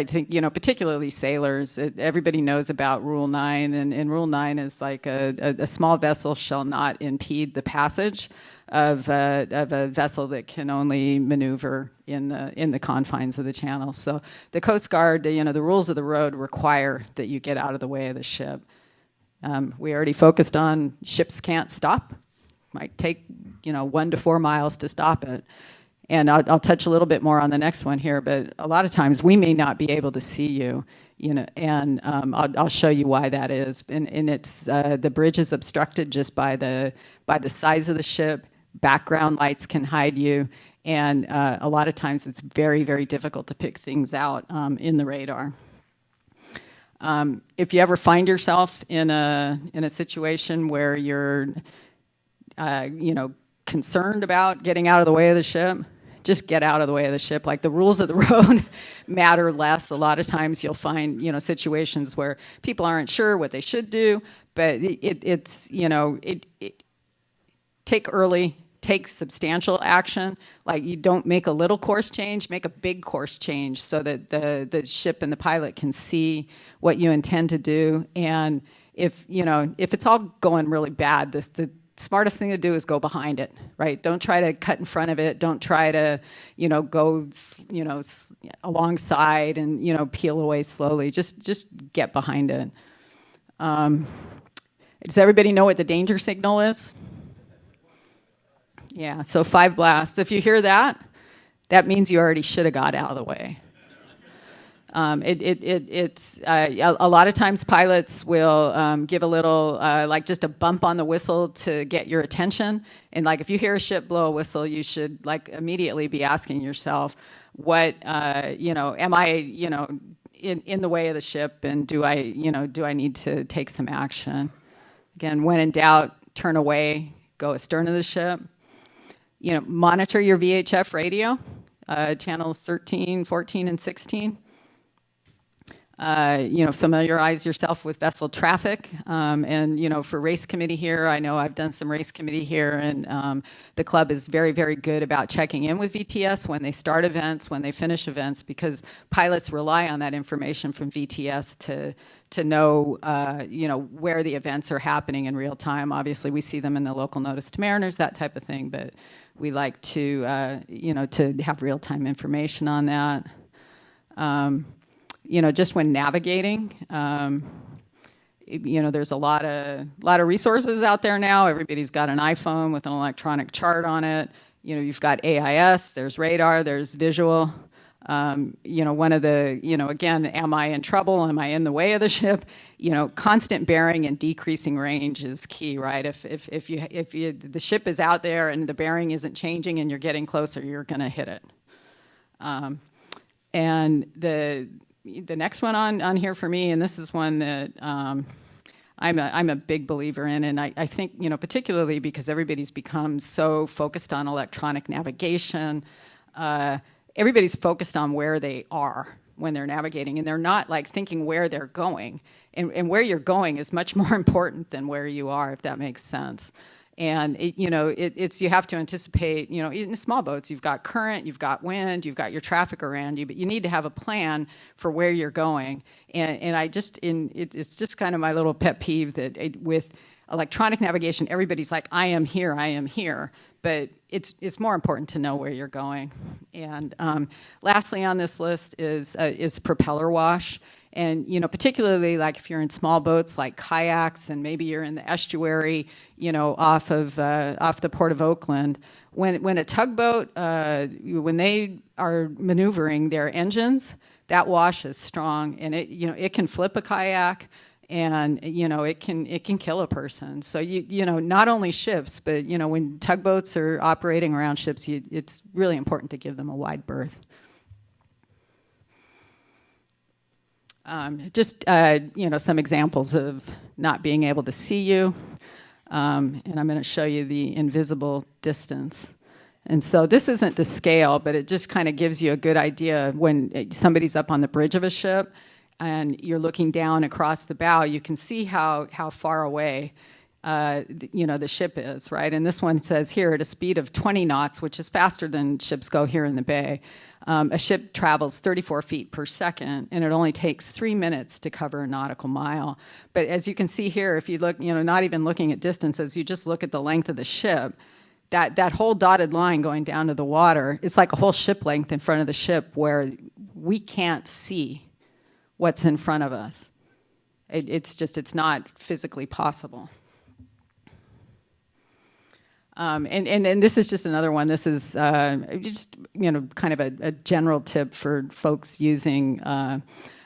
think, particularly sailors, everybody knows about Rule 9, and Rule 9 is like a small vessel shall not impede the passage of a vessel that can only maneuver in the confines of the channel. So the Coast Guard, the rules of the road require that you get out of the way of the ship. We already focused on ships can't stop. Might take 1 to 4 miles to stop it. And I'll touch a little bit more on the next one here, but a lot of times we may not be able to see you, and I'll show you why that is. And it's the bridge is obstructed just by the size of the ship. Background lights can hide you, and a lot of times it's very, very difficult to pick things out in the radar. If you ever find yourself in a situation where you're concerned about getting out of the way of the ship, just get out of the way of the ship. Like, the rules of the road matter less. A lot of times you'll find, situations where people aren't sure what they should do, but take substantial action. Like, you don't make a little course change, make a big course change so that the ship and the pilot can see what you intend to do. And if it's all going really bad, the smartest thing to do is go behind it, right? Don't try to cut in front of it. Don't try to, go, alongside and, peel away slowly. Just get behind it. Does everybody know what the danger signal is? Yeah, so 5 blasts. If you hear that, that means you already should have got out of the way. It's a lot of times pilots will give a little, like, just a bump on the whistle to get your attention. And, like, if you hear a ship blow a whistle, you should, like, immediately be asking yourself, what, am I, in the way of the ship, and do I need to take some action? Again, when in doubt, turn away, go astern of the ship. Monitor your VHF radio, channels 13, 14, and 16. familiarize yourself with vessel traffic. And, for race committee here, I know I've done some race committee here, and the club is very, very good about checking in with VTS when they start events, when they finish events, because pilots rely on that information from VTS to know, where the events are happening in real time. Obviously, we see them in the local notice to mariners, that type of thing, but we like to, to have real-time information on that. Just when navigating, there's a lot of resources out there now. Everybody's got an iPhone with an electronic chart on it. You've got AIS, there's radar, there's visual. One of the, again, am I in trouble? Am I in the way of the ship? Constant bearing and decreasing range is key, right? If the ship is out there and the bearing isn't changing and you're getting closer, you're going to hit it. And the next one on here for me, and this is one that I'm a big believer in, and I think, particularly because everybody's become so focused on electronic navigation, everybody's focused on where they are when they're navigating, and they're not like thinking where they're going. And where you're going is much more important than where you are, if that makes sense. And you have to anticipate, in small boats, you've got current, you've got wind, you've got your traffic around you, but you need to have a plan for where you're going. And it's just kind of my little pet peeve that with electronic navigation, everybody's like, I am here. But it's more important to know where you're going. And lastly on this list is propeller wash. And, particularly like if you're in small boats like kayaks and maybe you're in the estuary, off the Port of Oakland, when a tugboat, when they are maneuvering their engines, that wash is strong, and it can flip a kayak, and it can kill a person. So not only ships, but when tugboats are operating around ships, it's really important to give them a wide berth. Some examples of not being able to see you. And I'm going to show you the invisible distance. And so this isn't to scale, but it just kind of gives you a good idea when somebody's up on the bridge of a ship and you're looking down across the bow, you can see how far away the ship is, right? And this one says here at a speed of 20 knots, which is faster than ships go here in the bay. A ship travels 34 feet per second, and it only takes 3 minutes to cover a nautical mile. But as you can see here, if you look, not even looking at distances, you just look at the length of the ship, that whole dotted line going down to the water, it's like a whole ship length in front of the ship where we can't see what's in front of us. It's not physically possible. And this is just another one. This is just kind of a general tip for folks using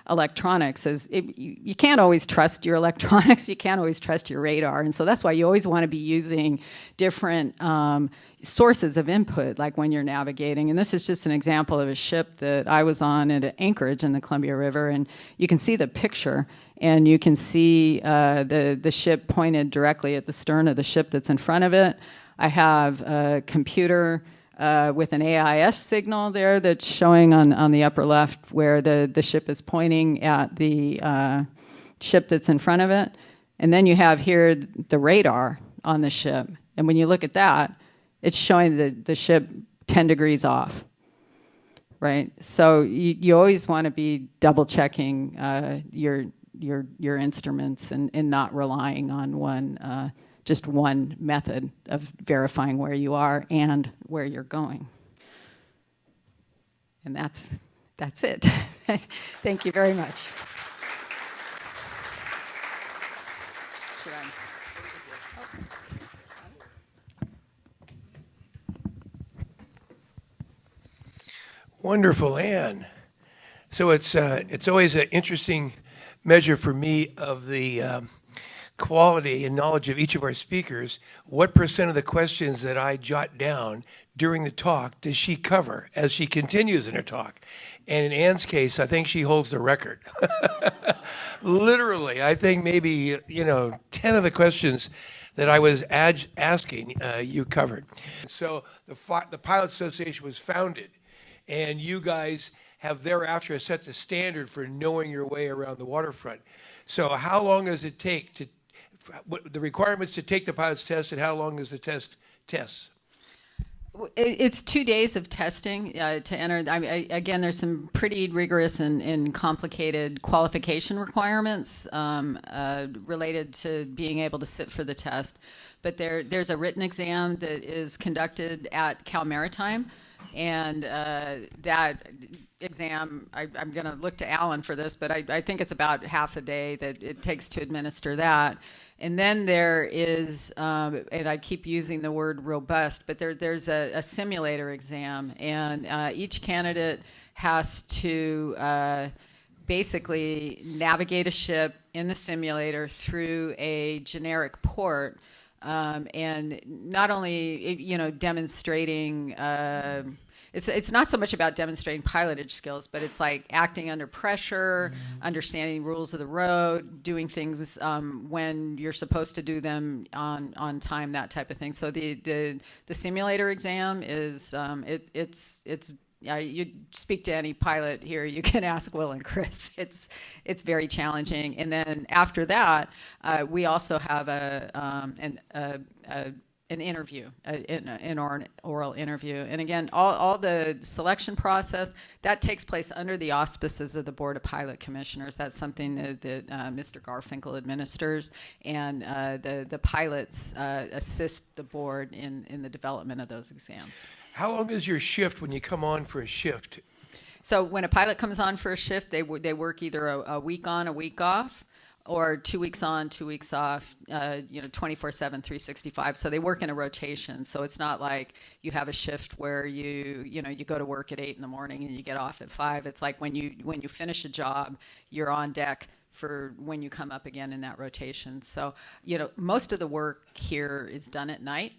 electronics. You can't always trust your electronics. You can't always trust your radar, and so that's why you always want to be using different sources of input, like when you're navigating. And this is just an example of a ship that I was on at Anchorage in the Columbia River, and you can see the picture, and you can see the ship pointed directly at the stern of the ship that's in front of it. I have a computer with an AIS signal there that's showing on the upper left where the ship is pointing at the ship that's in front of it. And then you have here the radar on the ship. And when you look at that, it's showing the ship 10 degrees off, right? So you always want to be double checking your instruments and not relying on just one method of verifying where you are and where you're going. And that's it. Thank you very much. Wonderful, Anne. So it's always an interesting measure for me of the quality and knowledge of each of our speakers. What % of the questions that I jot down during the talk does she cover as she continues in her talk? And in Anne's case, I think she holds the record. Literally, I think maybe 10 of the questions that I was asking, you covered. So the Pilot Association was founded, and you guys have thereafter set the standard for knowing your way around the waterfront. So how long does it take to, what the requirements to take the pilot's test, and how long is the tests? It's 2 days of testing to enter. Again, there's some pretty rigorous and complicated qualification requirements related to being able to sit for the test. But there's a written exam that is conducted at Cal Maritime, and that exam, I'm going to look to Alan for this, but I think it's about half a day that it takes to administer that. And then there is, and I keep using the word robust, but there's a simulator exam, and each candidate has to basically navigate a ship in the simulator through a generic port, and not only demonstrating. It's not so much about demonstrating pilotage skills, but it's like acting under pressure, understanding rules of the road, doing things when you're supposed to do them on time, that type of thing. So the simulator exam is you speak to any pilot here, you can ask Will and Chris. It's very challenging. And then after that, we also have an interview, an oral interview. And again, all the selection process, that takes place under the auspices of the Board of Pilot Commissioners. That's something that Mr. Garfinkel administers, and the pilots assist the board in the development of those exams. How long is your shift when you come on for a shift? So when a pilot comes on for a shift, they work either a week on, a week off, or 2 weeks on, 2 weeks off, 24/7, 365. So they work in a rotation. So it's not like you have a shift where you go to work at 8 in the morning and you get off at 5. It's like when you finish a job, you're on deck for when you come up again in that rotation. So, most of the work here is done at night.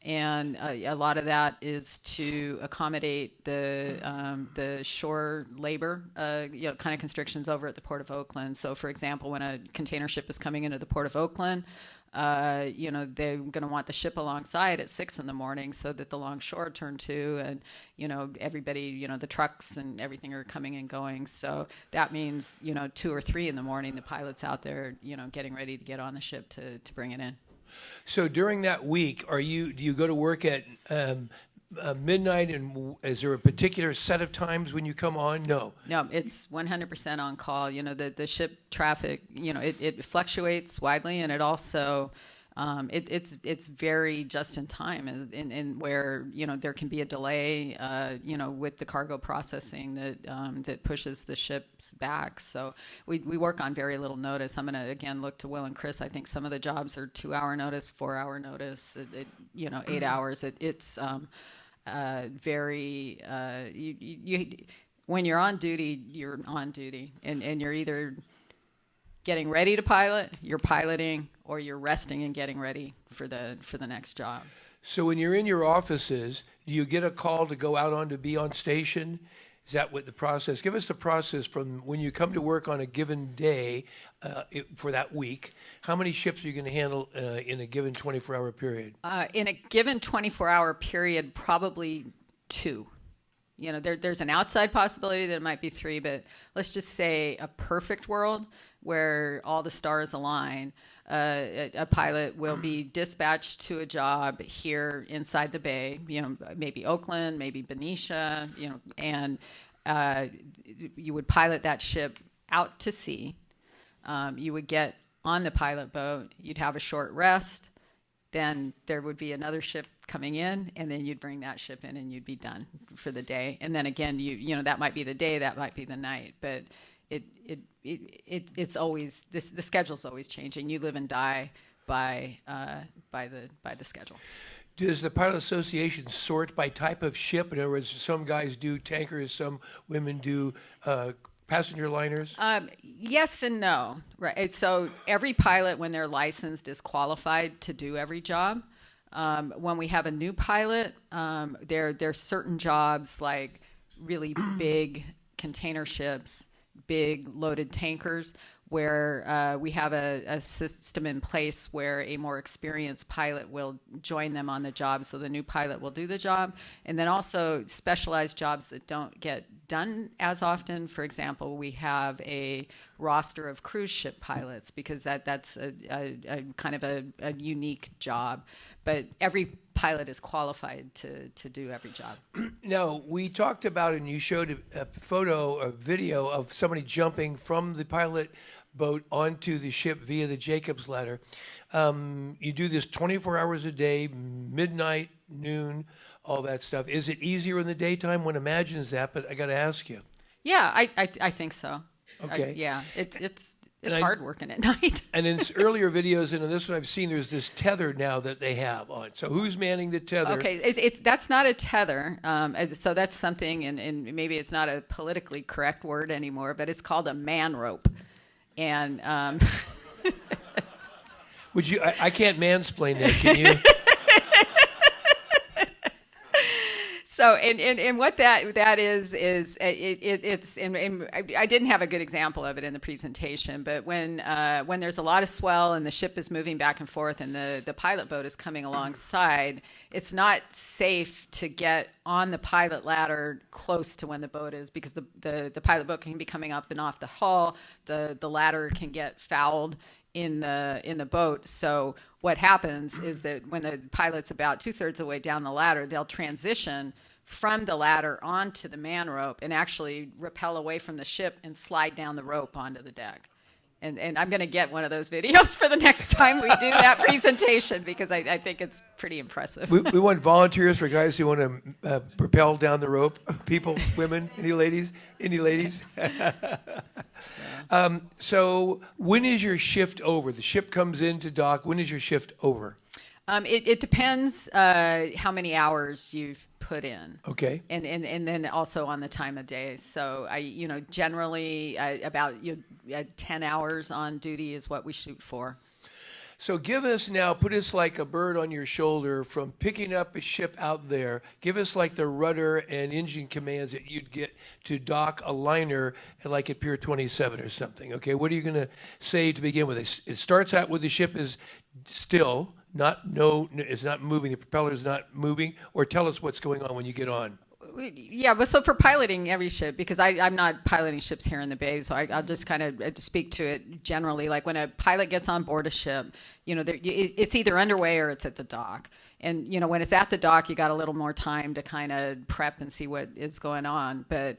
And a lot of that is to accommodate the shore labor, kind of constrictions over at the Port of Oakland. So, for example, when a container ship is coming into the Port of Oakland, they're going to want the ship alongside at 6 in the morning so that the longshore turn to, and everybody, the trucks and everything are coming and going. So that means 2 or 3 in the morning, the pilot's out there, getting ready to get on the ship to bring it in. So during that week, do you go to work at midnight, and is there a particular set of times when you come on? No, it's 100% on call. The ship traffic, it fluctuates widely, and it also it's very just in time, and where there can be a delay, with the cargo processing that pushes the ships back. So we work on very little notice. I'm going to again look to Will and Chris. I think some of the jobs are 2-hour notice, 4-hour notice, 8 hours. It's very when you're on duty, and you're either getting ready to pilot, you're piloting, or you're resting and getting ready for the next job. So when you're in your offices, do you get a call to go out on to be on station? Is that what the process? Give us the process from when you come to work on a given day for that week. How many ships are you going to handle in a given 24-hour period? In a given 24-hour period, probably 2. There's an outside possibility that it might be 3, but let's just say a perfect world where all the stars align. A pilot will be dispatched to a job here inside the bay, maybe Oakland, maybe Benicia, and you would pilot that ship out to sea. You would get on the pilot boat, you'd have a short rest, then there would be another ship coming in, and then you'd bring that ship in and you'd be done for the day. And then again, that might be the day, that might be the night, but it's always the schedule's always changing. You live and die by the schedule. Does the Pilot Association sort by type of ship? In other words, some guys do tankers, some women do passenger liners? Yes and no. Right. So every pilot, when they're licensed, is qualified to do every job. When we have a new pilot, there's certain jobs like really big container ships, big loaded tankers, where we have a system in place where a more experienced pilot will join them on the job. So the new pilot will do the job. And then also specialized jobs that don't get done as often. For example, we have a roster of cruise ship pilots because that's a kind of a unique job. But every pilot is qualified to do every job. Now, we talked about, and you showed a video of somebody jumping from the pilot boat onto the ship via the Jacob's ladder. You do this 24 hours a day, midnight, noon, all that stuff. Is it easier in the daytime? One imagines that, but I got to ask you. Yeah, I think so. Okay. It's hard working at night. And in earlier videos, and in this one I've seen, there's this tether now that they have on. So who's manning the tether? Okay, that's not a tether. So that's something, and maybe it's not a politically correct word anymore, but it's called a man rope. And would you? I can't mansplain that. Can you? So and what that is it's and I didn't have a good example of it in the presentation, but when there's a lot of swell and the ship is moving back and forth and the pilot boat is coming alongside, it's not safe to get on the pilot ladder close to when the boat is, because the pilot boat can be coming up and off the hull, the ladder can get fouled in the boat. So what happens is that when the pilot's about 2/3 of the way down the ladder, they'll transition from the ladder onto the man rope and actually rappel away from the ship and slide down the rope onto the deck. And I'm going to get one of those videos for the next time we do that presentation, because I think it's pretty impressive. We want volunteers for guys who want to propel down the rope. People, women, any ladies? So when is your shift over? The ship comes into dock. When is your shift over? It depends how many hours you've put in. Okay. And then also on the time of day. So generally about 10 hours on duty is what we shoot for. So put us like a bird on your shoulder from picking up a ship out there. Give us like the rudder and engine commands that you'd get to dock a liner like at Pier 27 or something. Okay, what are you going to say to begin with? It starts out with the ship is still, it's not moving, the propeller is not moving, or tell us what's going on when you get on. Yeah, but so for piloting every ship, because I'm not piloting ships here in the Bay, so I'll just kind of speak to it generally. Like when a pilot gets on board a ship, it's either underway or it's at the dock. And, when it's at the dock, you got a little more time to kind of prep and see what is going on. But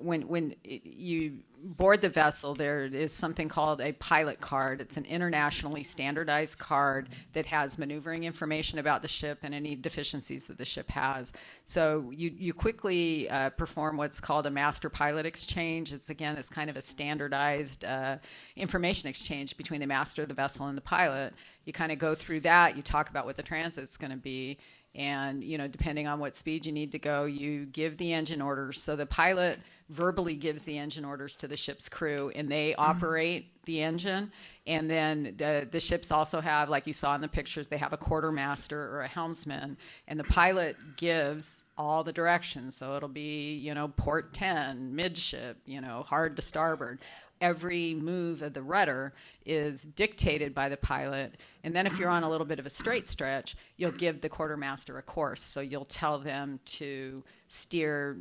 when you board the vessel, there is something called a pilot card. It's an internationally standardized card that has maneuvering information about the ship and any deficiencies that the ship has. So you quickly perform what's called a master pilot exchange. It's kind of a standardized information exchange between the master of the vessel and the pilot. You kind of go through that. You talk about what the transit's going to be. And, depending on what speed you need to go, you give the engine orders. So the pilot verbally gives the engine orders to the ship's crew, and they operate the engine. And then the ships also have, like you saw in the pictures, they have a quartermaster or a helmsman. And the pilot gives all the directions. So it'll be, port 10, midship, hard to starboard. Every move of the rudder is dictated by the pilot. And then if you're on a little bit of a straight stretch, you'll give the quartermaster a course. So you'll tell them to steer,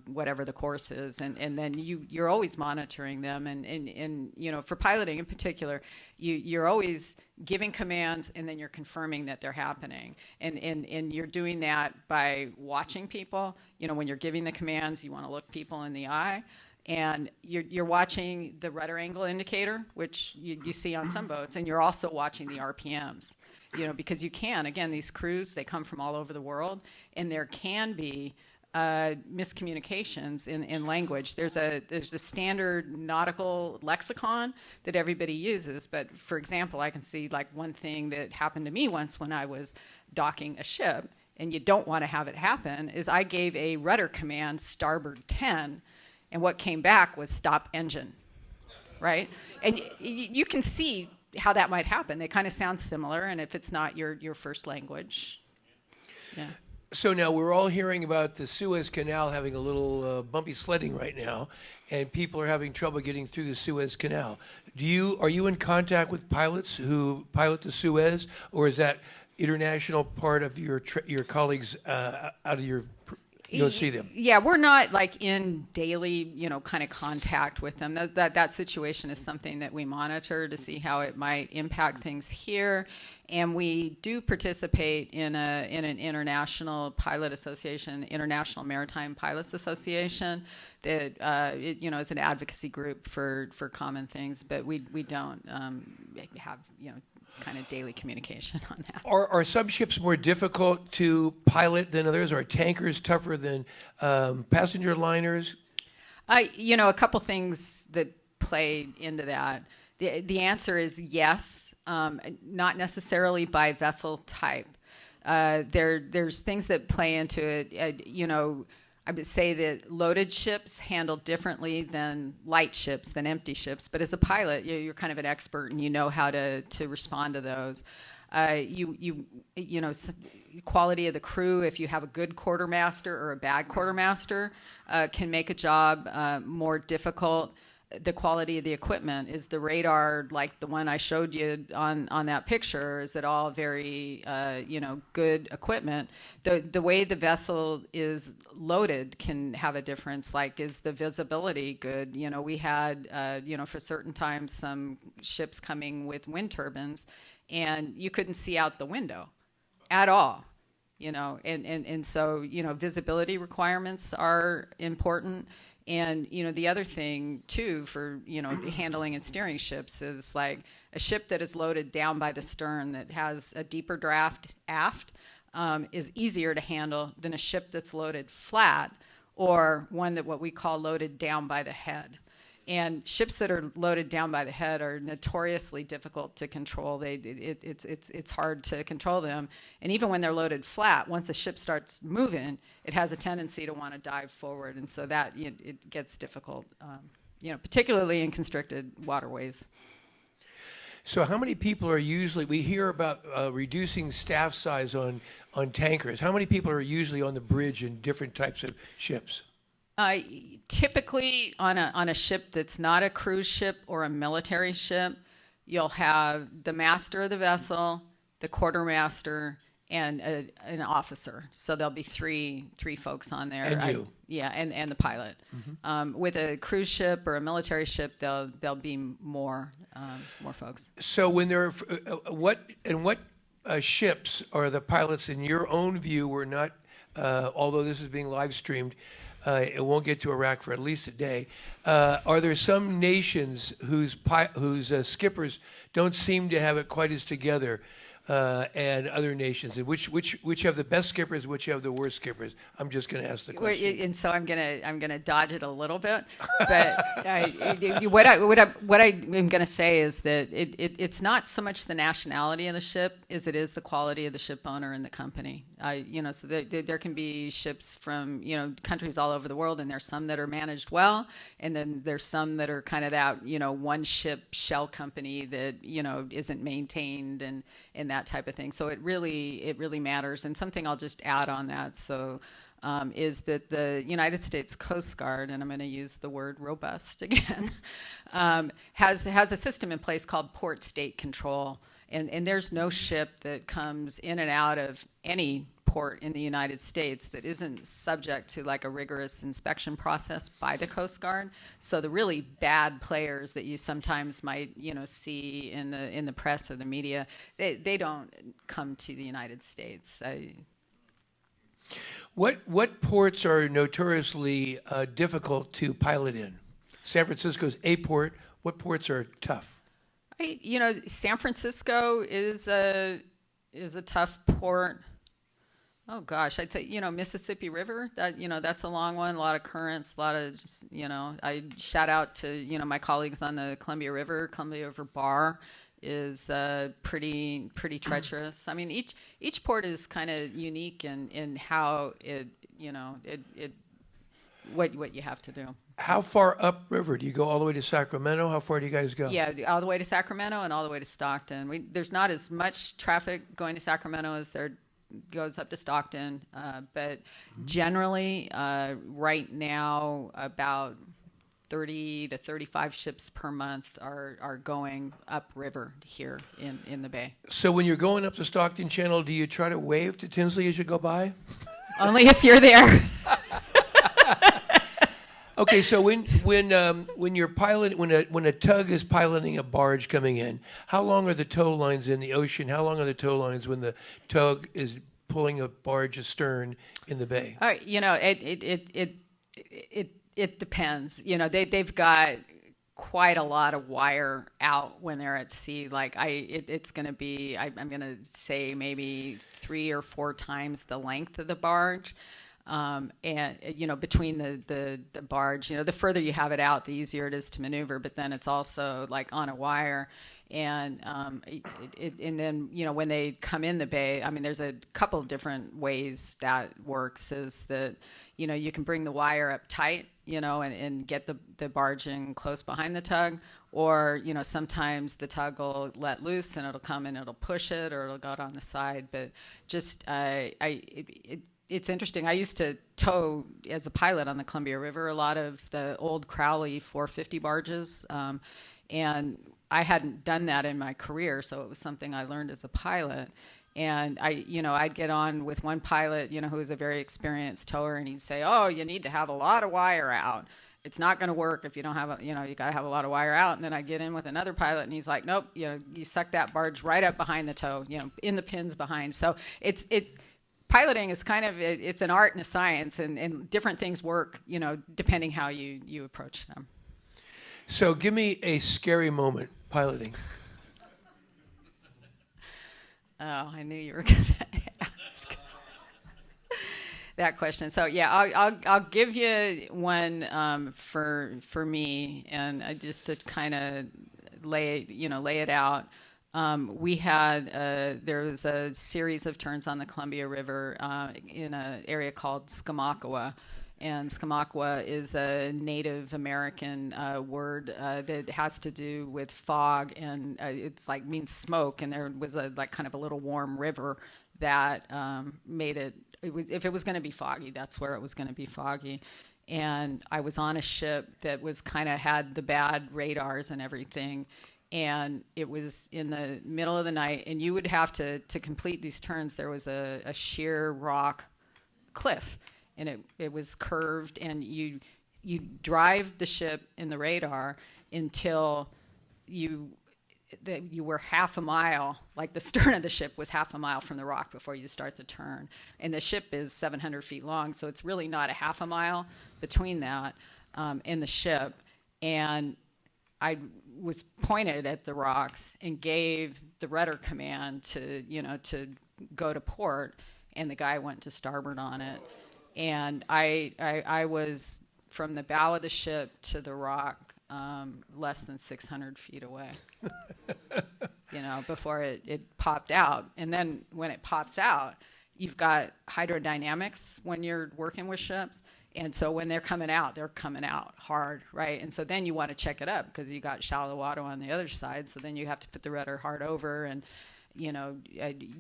whatever the course is. And then you're always monitoring them. And for piloting in particular, you're always giving commands and then you're confirming that they're happening. And you're doing that by watching people. When you're giving the commands, you want to look people in the eye. And you're watching the rudder angle indicator, which you see on some boats, and you're also watching the RPMs, because these crews, they come from all over the world, and there can be miscommunications in language. There's a standard nautical lexicon that everybody uses, but for example, I can see like one thing that happened to me once when I was docking a ship, and you don't want to have it happen, is I gave a rudder command starboard 10, and what came back was stop engine, right? And you can see how that might happen. They kind of sound similar, and if it's not your first language, yeah. So now we're all hearing about the Suez Canal having a little bumpy sledding right now, and people are having trouble getting through the Suez Canal. Are you in contact with pilots who pilot the Suez, or is that international part of your colleagues out of your You don't see them. Yeah, we're not like in daily, kind of contact with them. That situation is something that we monitor to see how it might impact things here. And we do participate in an international pilot association, International Maritime Pilots Association, that is an advocacy group for common things. But we don't have kind of daily communication on that. Are some ships more difficult to pilot than others? Are tankers tougher than passenger liners? A couple things that play into that. The answer is yes, not necessarily by vessel type. There's things that play into it. I would say that loaded ships handle differently than light ships, than empty ships. But as a pilot, you're kind of an expert and you know how to respond to those. Quality of the crew, if you have a good quartermaster or a bad quartermaster, can make a job more difficult. The quality of the equipment, is the radar like the one I showed you on that picture? Is it all very good equipment? The way the vessel is loaded can have a difference. Like, is the visibility good? We had for certain times some ships coming with wind turbines, and you couldn't see out the window at all. And so visibility requirements are important. And, the other thing, too, for, handling and steering ships is like a ship that is loaded down by the stern that has a deeper draft aft is easier to handle than a ship that's loaded flat, or one that what we call loaded down by the head. And ships that are loaded down by the head are notoriously difficult to control. It's hard to control them. And even when they're loaded flat, once a ship starts moving, it has a tendency to want to dive forward. And so that it gets difficult, particularly in constricted waterways. So how many people are usually, we hear about reducing staff size on tankers. How many people are usually on the bridge in different types of ships? Typically, on a ship that's not a cruise ship or a military ship, you'll have the master of the vessel, the quartermaster, and an officer. So there'll be three folks on there. And you. And the pilot. Mm-hmm. With a cruise ship or a military ship, there'll be more folks. So when there are what ships are the pilots, in your own view, were not? Although this is being live streamed. It won't get to Iraq for at least a day. Are there some nations whose skippers don't seem to have it quite as together, and other nations? And which have the best skippers, which have the worst skippers? I'm just going to ask the question. And so I'm gonna dodge it a little bit, but what I'm going to say is that it's not so much the nationality of the ship as it is the quality of the ship owner and the company. So there can be ships from countries all over the world, and there's some that are managed well, and then there's some that are kind of that one ship shell company that isn't maintained and that type of thing. So it really matters. And something I'll just add on that is that the United States Coast Guard, and I'm going to use the word robust again, has a system in place called port state control. And there's no ship that comes in and out of any port in the United States that isn't subject to like a rigorous inspection process by the Coast Guard. So the really bad players that you sometimes might see in the press or the media, they don't come to the United States. What ports are notoriously difficult to pilot in? San Francisco's a port. What ports are tough? San Francisco is a tough port. Oh gosh, I'd say Mississippi River. That's a long one. A lot of currents. A lot of I shout out to my colleagues on the Columbia River. Columbia River Bar is pretty treacherous. I mean, each port is kind of unique in how what you have to do. How far upriver? Do you go all the way to Sacramento? How far do you guys go? Yeah, all the way to Sacramento and all the way to Stockton. There's not as much traffic going to Sacramento as there goes up to Stockton, but generally, right now, about 30 to 35 ships per month are going upriver here in the bay. So when you're going up the Stockton Channel, do you try to wave to Tinsley as you go by? Only if you're there. Okay, so when you're when a tug is piloting a barge coming in, how long are the tow lines in the ocean? How long are the tow lines when the tug is pulling a barge astern in the bay? You know, it depends. You know, they've got quite a lot of wire out when they're at sea. Like it's going to be, I'm going to say maybe 3 or 4 times the length of the barge. And you know, between the barge, you know, the further you have it out, the easier it is to maneuver. But then it's also like on a wire, and and then you know when they come in the bay, I mean, there's a couple of different ways that works. Is that you know you can bring the wire up tight, you know, and get the barge in close behind the tug. Or, you know, sometimes the tug will let loose and it'll come and it'll push it, or it'll go out on the side. But just it's interesting. I used to tow as a pilot on the Columbia River a lot of the old Crowley 450 barges, and I hadn't done that in my career, so it was something I learned as a pilot. And I'd get on with one pilot, you know, who was a very experienced tower, and he'd say, "Oh, you need to have a lot of wire out. It's not going to work if you don't have you got to have a lot of wire out." And then I get in with another pilot, and he's like, "Nope, you know, you suck that barge right up behind the tow, you know, in the pins behind." So piloting is kind of it's an art and a science, and different things work, you know, depending how you approach them. So give me a scary moment piloting. Oh, I knew you were going to ask that question. So yeah, I'll give you one for me, and just to kind of lay it out. We had there was a series of turns on the Columbia River in an area called Skamakawa. And Skamakawa is a Native American word that has to do with fog, and it's like means smoke. And there was a like kind of a little warm river that made it. If it was going to be foggy, that's where it was going to be foggy. And I was on a ship that was kind of had the bad radars and everything. And it was in the middle of the night, and you would have to complete these turns. There was a sheer rock cliff, and it was curved, and you drive the ship in the radar until you were half a mile, like the stern of the ship was half a mile from the rock before you start the turn. And the ship is 700 feet long, so it's really not a half a mile between that and the ship. And I was pointed at the rocks and gave the rudder command to go to port, and the guy went to starboard on it. And I was from the bow of the ship to the rock less than 600 feet away, you know, before it popped out. And then when it pops out, you've got hydrodynamics when you're working with ships. And so when they're coming out hard, right? And so then you want to check it up because you got shallow water on the other side. So then you have to put the rudder hard over and, you know,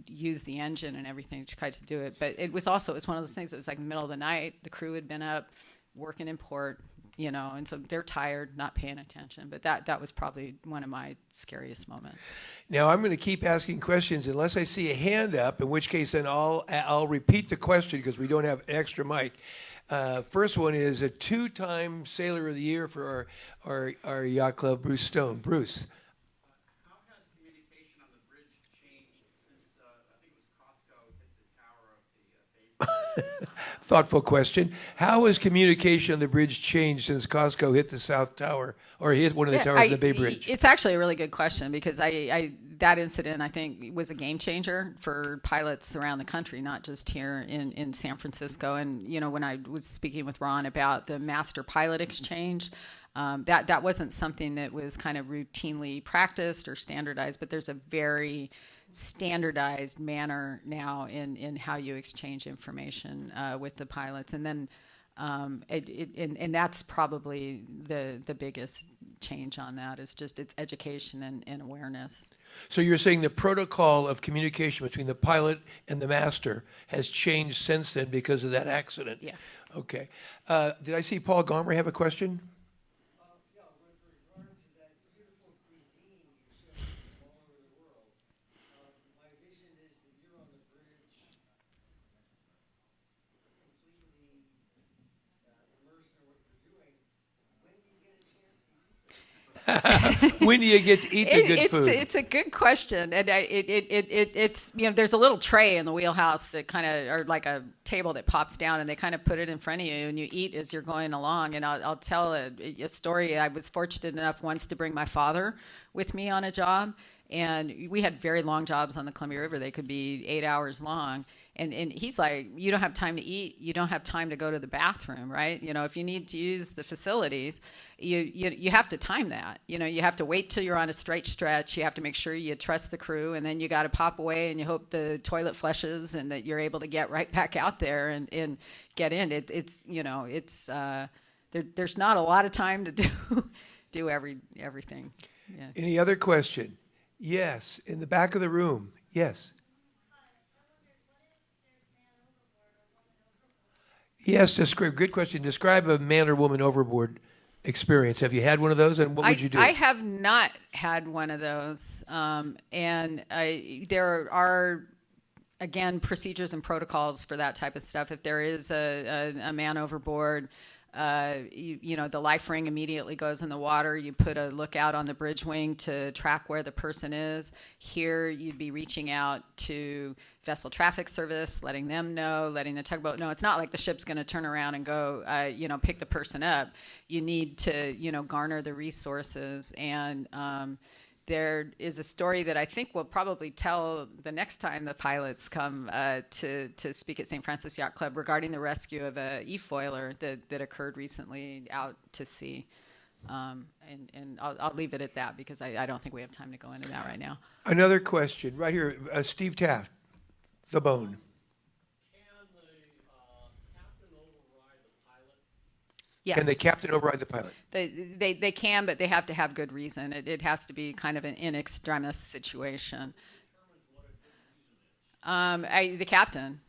use the engine and everything to try to do it. But it was one of those things. It was like the middle of the night. The crew had been up working in port, you know, and so they're tired, not paying attention. But that was probably one of my scariest moments. Now I'm going to keep asking questions unless I see a hand up, in which case then I'll repeat the question because we don't have an extra mic. First one is a 2-time Sailor of the Year for our yacht club, Bruce Stone. Bruce. How has communication on the bridge changed since I think it was Costco hit the tower of the Bay Bridge? Thoughtful question. How has communication on the bridge changed since Costco hit the South Tower or hit one of the towers of the Bay Bridge? It's actually a really good question because that incident, I think, was a game changer for pilots around the country, not just here in San Francisco. And, you know, when I was speaking with Ron about the master pilot exchange, that wasn't something that was kind of routinely practiced or standardized, but there's a very standardized manner now in how you exchange information with the pilots. And then and that's probably the biggest change on that is just its education and awareness. So you're saying the protocol of communication between the pilot and the master has changed since then because of that accident? Yeah. Okay. Did I see Paul Gomer have a question? Yeah, with regard to that beautiful cuisine you showed from all over the world, my vision is that you're on the bridge completely immersed in what you're doing, When do you get to eat the good food? It's a good question, and it's there's a little tray in the wheelhouse that kind of, or like a table that pops down, and they kind of put it in front of you, and you eat as you're going along. And I'll tell a story. I was fortunate enough once to bring my father with me on a job, and we had very long jobs on the Columbia River. They could be 8 hours long. And he's like, you don't have time to eat. You don't have time to go to the bathroom, right? If you need to use the facilities, you have to time that. You have to wait till you're on a straight stretch. You have to make sure you trust the crew, and then you got to pop away and you hope the toilet flushes and that you're able to get right back out there and get in. There's not a lot of time to do everything. Yeah. Any other question? Yes, in the back of the room. Yes. Yes, good question. Describe a man or woman overboard experience. Have you had one of those, and what would you do? I have not had one of those. There are, again, procedures and protocols for that type of stuff. If there is a man overboard, the life ring immediately goes in the water. You put a lookout on the bridge wing to track where the person is. Here, you'd be reaching out to vessel traffic service, letting them know, letting the tugboat know. It's not like the ship's going to turn around and go, pick the person up. You need to, garner the resources. And there is a story that I think we'll probably tell the next time the pilots come to speak at St. Francis Yacht Club regarding the rescue of a e-foiler that occurred recently out to sea. And I'll leave it at that because I don't think we have time to go into that right now. Another question right here, Steve Taft, the bone. Yes. Can the captain override the pilot? They can, but they have to have good reason. It has to be kind of an in extremis situation. The captain,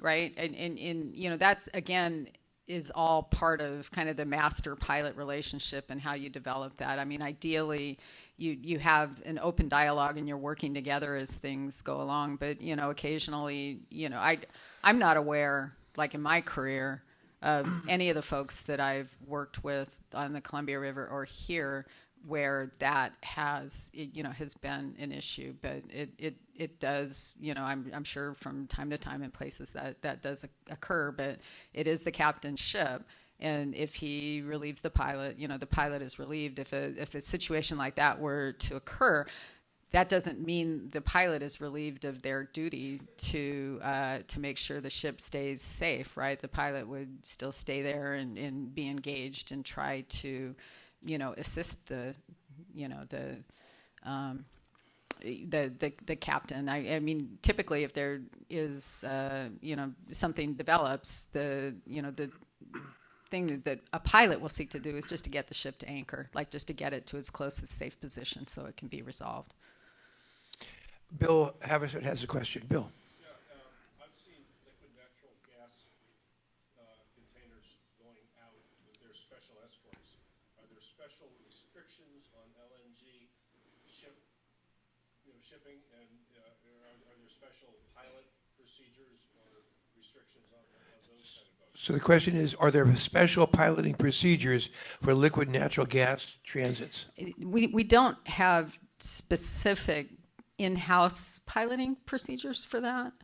right? And that's, again, is all part of kind of the master-pilot relationship and how you develop that. I mean, ideally, you have an open dialogue and you're working together as things go along. But, occasionally, I'm not aware, like in my career, of any of the folks that I've worked with on the Columbia River or here where that has been an issue. But it does, I'm sure from time to time in places that does occur, but it is the captain's ship. And if he relieves the pilot, the pilot is relieved. If a situation like that were to occur, that doesn't mean the pilot is relieved of their duty to make sure the ship stays safe, right? The pilot would still stay there and be engaged and try to, assist the captain. I mean, typically, if there is, something develops, the thing that a pilot will seek to do is just to get the ship to anchor, like just to get it to its closest safe position so it can be resolved. Bill Havison has a question. Bill. Yeah, I've seen liquid natural gas containers going out with their special escorts. Are there special restrictions on LNG shipping, and are there special pilot procedures or restrictions on those kind of boats? So the question is, are there special piloting procedures for liquid natural gas transits? We don't have specific in-house piloting procedures for that.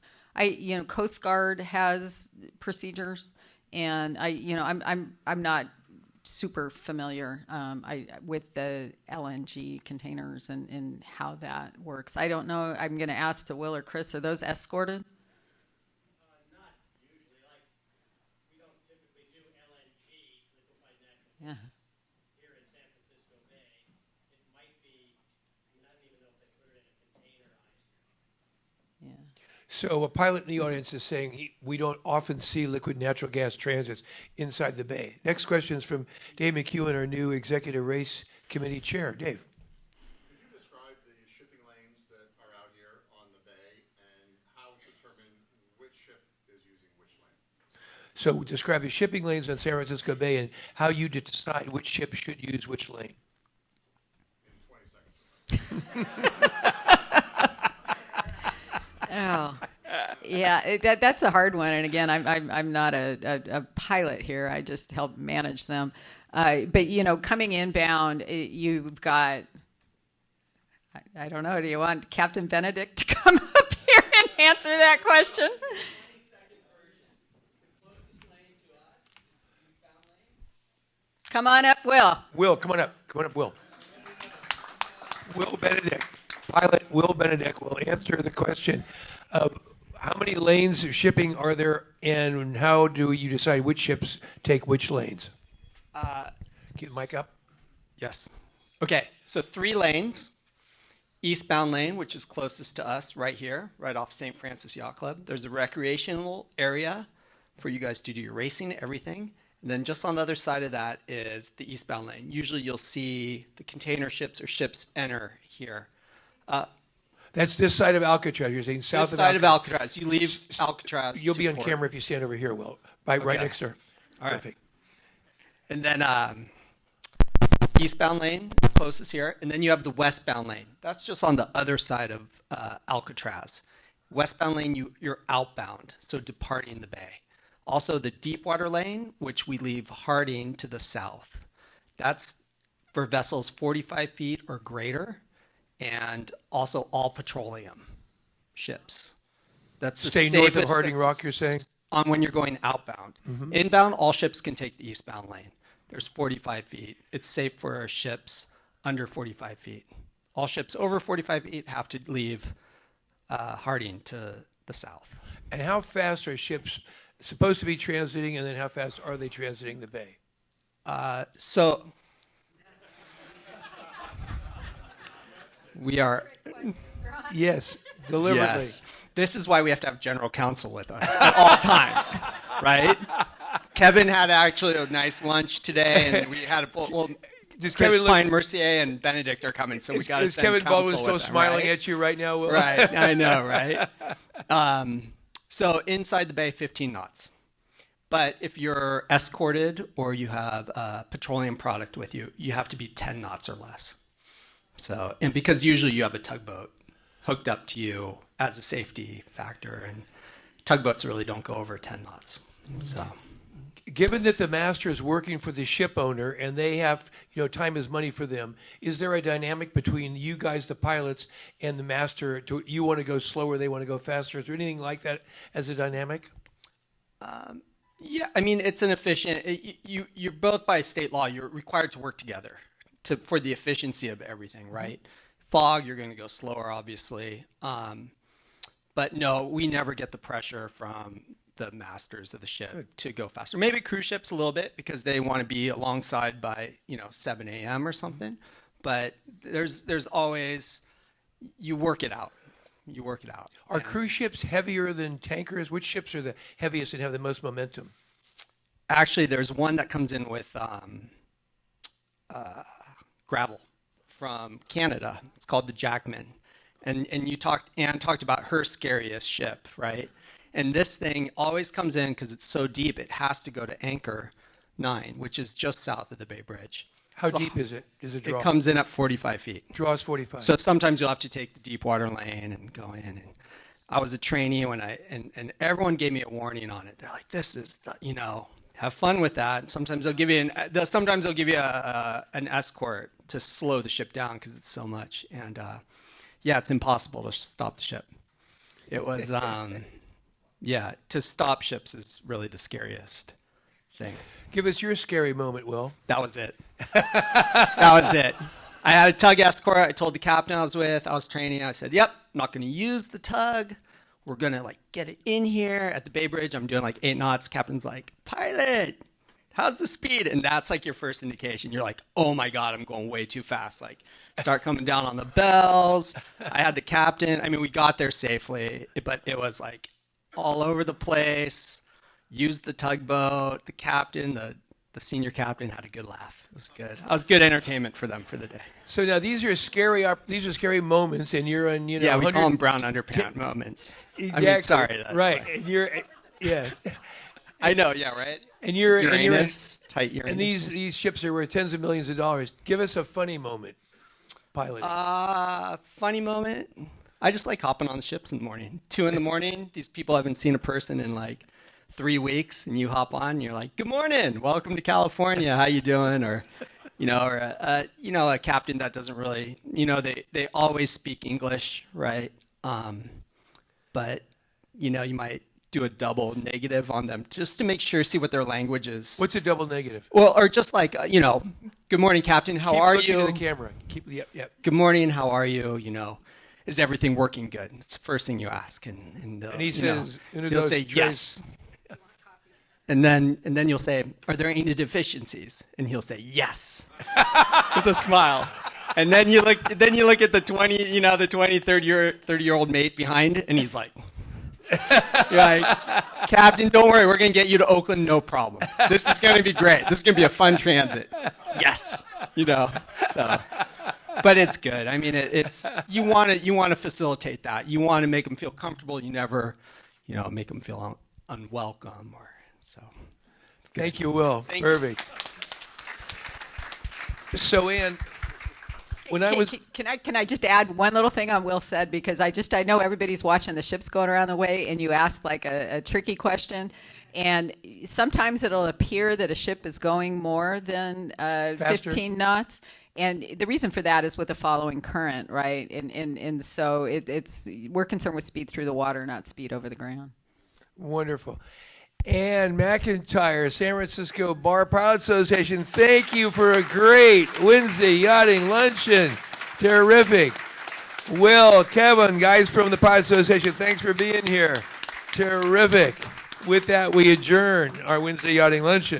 Coast Guard has procedures, and I'm not super familiar with the LNG containers and how that works. I don't know. I'm going to ask to Will or Chris. Are those escorted? Not usually. We don't typically do LNG, liquefied natural gas. Yeah. Here in San Francisco Bay, it might be. I don't even know if they put it in a containerized. Yeah. So a pilot in the audience is saying we don't often see liquid natural gas transits inside the bay. Next question is from Dave McEwen, our new Executive Race Committee Chair. Dave. Could you describe the shipping lanes that are out here on the bay and how to determine which ship is using which lane? So describe the shipping lanes on San Francisco Bay and how you decide which ship should use which lane. In 20 seconds. Oh, That's a hard one. And again, I'm not a pilot here. I just help manage them. But coming inbound, you've got, I don't know. Do you want Captain Benedict to come up here and answer that question? Come on up, Will. Will, come on up. Come on up, Will. Will Benedict, pilot Will Benedict will answer the question of how many lanes of shipping are there, and how do you decide which ships take which lanes? Get the mic up. Yes. Okay, so 3 lanes. Eastbound lane, which is closest to us right here, right off St. Francis Yacht Club. There's a recreational area for you guys to do your racing, everything. And then just on the other side of that is the eastbound lane. Usually you'll see the container ships or ships enter here. That's this side of Alcatraz. You're saying south This side of Alcatraz. You leave Alcatraz. You'll be on port. camera if you stand over here, Will. Right next to her. All right. Perfect. And then eastbound lane, closest here. And then you have the westbound lane. That's just on the other side of Alcatraz. Westbound lane, you're outbound, so departing the bay. Also the deep water lane, which we leave Harding to the south. That's for vessels 45 feet or greater, and also all petroleum ships. That's the Stay north of safest Harding Rock, you're saying? on when you're going outbound. Mm-hmm. Inbound, all ships can take the eastbound lane. There's 45 feet. It's safe for ships under 45 feet. All ships over 45 feet have to leave Harding to the south. And how fast are ships supposed to be transiting, and then how fast are they transiting the bay? So we are. Yes, deliberately. Yes. This is why we have to have general counsel with us at all times, right? Kevin had actually a nice lunch today, and we had Chris Pine, Mercier, and Benedict are coming, so we got to send Kevin counsel Baldwin still with them, smiling right? at you right now, Will? Right, I know, right? So inside the bay, 15 knots. But if you're escorted or you have a petroleum product with you, you have to be 10 knots or less. So, and because usually you have a tugboat hooked up to you as a safety factor, and tugboats really don't go over 10 knots. So, given that the master is working for the ship owner and they have, time is money for them, is there a dynamic between you guys, the pilots, and the master? You want to go slower, they want to go faster? Is there anything like that as a dynamic? Yeah, I mean, it's an efficient. You're both by state law. You're required to work together for the efficiency of everything, right? Fog, you're going to go slower, obviously. But no, we never get the pressure from the masters of the ship to go faster. Maybe cruise ships a little bit because they want to be alongside by 7 a.m. or something. But there's always, you work it out. You work it out. Are cruise ships heavier than tankers? Which ships are the heaviest and have the most momentum? Actually, there's one that comes in with gravel from Canada. It's called the Jackman. And Anne talked about her scariest ship, right? And this thing always comes in because it's so deep, it has to go to Anchor 9, which is just south of the Bay Bridge. How deep is it? Does it draw? It comes in at 45 feet. Draws 45. So sometimes you'll have to take the deep water lane and go in. And I was a trainee and everyone gave me a warning on it. They're like, this is, have fun with that. And sometimes they'll give you an escort to slow the ship down because it's so much. And it's impossible to stop the ship. It was, to stop ships is really the scariest thing. Give us your scary moment, Will. That was it. That was it. I had a tug escort. I told the captain I was with. I was training. I said, yep, I'm not going to use the tug. We're going to get it in here at the Bay Bridge. I'm doing 8 knots. Captain's like, pilot, how's the speed? And that's your first indication. You're like, oh my God, I'm going way too fast. Start coming down on the bells. I had the captain. I mean, we got there safely, but it was all over the place. Used the tugboat. The captain, the senior captain, had a good laugh. It was good. It was good entertainment for them for the day. So now these are scary moments, and you're on we call them brown underpants moments. Exactly. I mean, sorry, that's right. Why. And you're I know, yeah, right. And you're Uranus, tight Uranus. And these ships are worth tens of millions of dollars. Give us a funny moment, pilot. Funny moment. I just like hopping on the ships in the morning. 2 in the morning, these people haven't seen a person in like 3 weeks, and you hop on, and you're like, "Good morning, welcome to California. How you doing?" Or, a captain that doesn't really, they always speak English, right? But you might do a double negative on them just to make sure, see what their language is. What's a double negative? Well, or just like, "Good morning, Captain. How are Keep you?" looking at the camera. Yep. "Good morning. How are you? Is everything working good?" It's the first thing you ask, and he says, he'll say yes. And then you'll say, "Are there any deficiencies?" And he'll say yes, with a smile. And then you look at the 30-year-old mate behind, and he's like, you're like, "Captain, don't worry, we're gonna get you to Oakland, no problem. This is gonna be great. This is gonna be a fun transit." Yes, so. But it's good. I mean, it's you want to facilitate that. You want to make them feel comfortable. You never, make them feel unwelcome or so. Thank you, Will. Thank Perfect. So, Ann, when I was Can I just add one little thing on Will said, because I know everybody's watching the ships going around the way, and you asked like a tricky question, and sometimes it'll appear that a ship is going more than 15 knots. And the reason for that is with the following current, right? And so we're concerned with speed through the water, not speed over the ground. Wonderful. And McIntyre, San Francisco Bar Pilot Association, thank you for a great Wednesday yachting luncheon. Terrific. Will, Kevin, guys from the Pilot Association, thanks for being here. Terrific. With that, we adjourn our Wednesday yachting luncheon.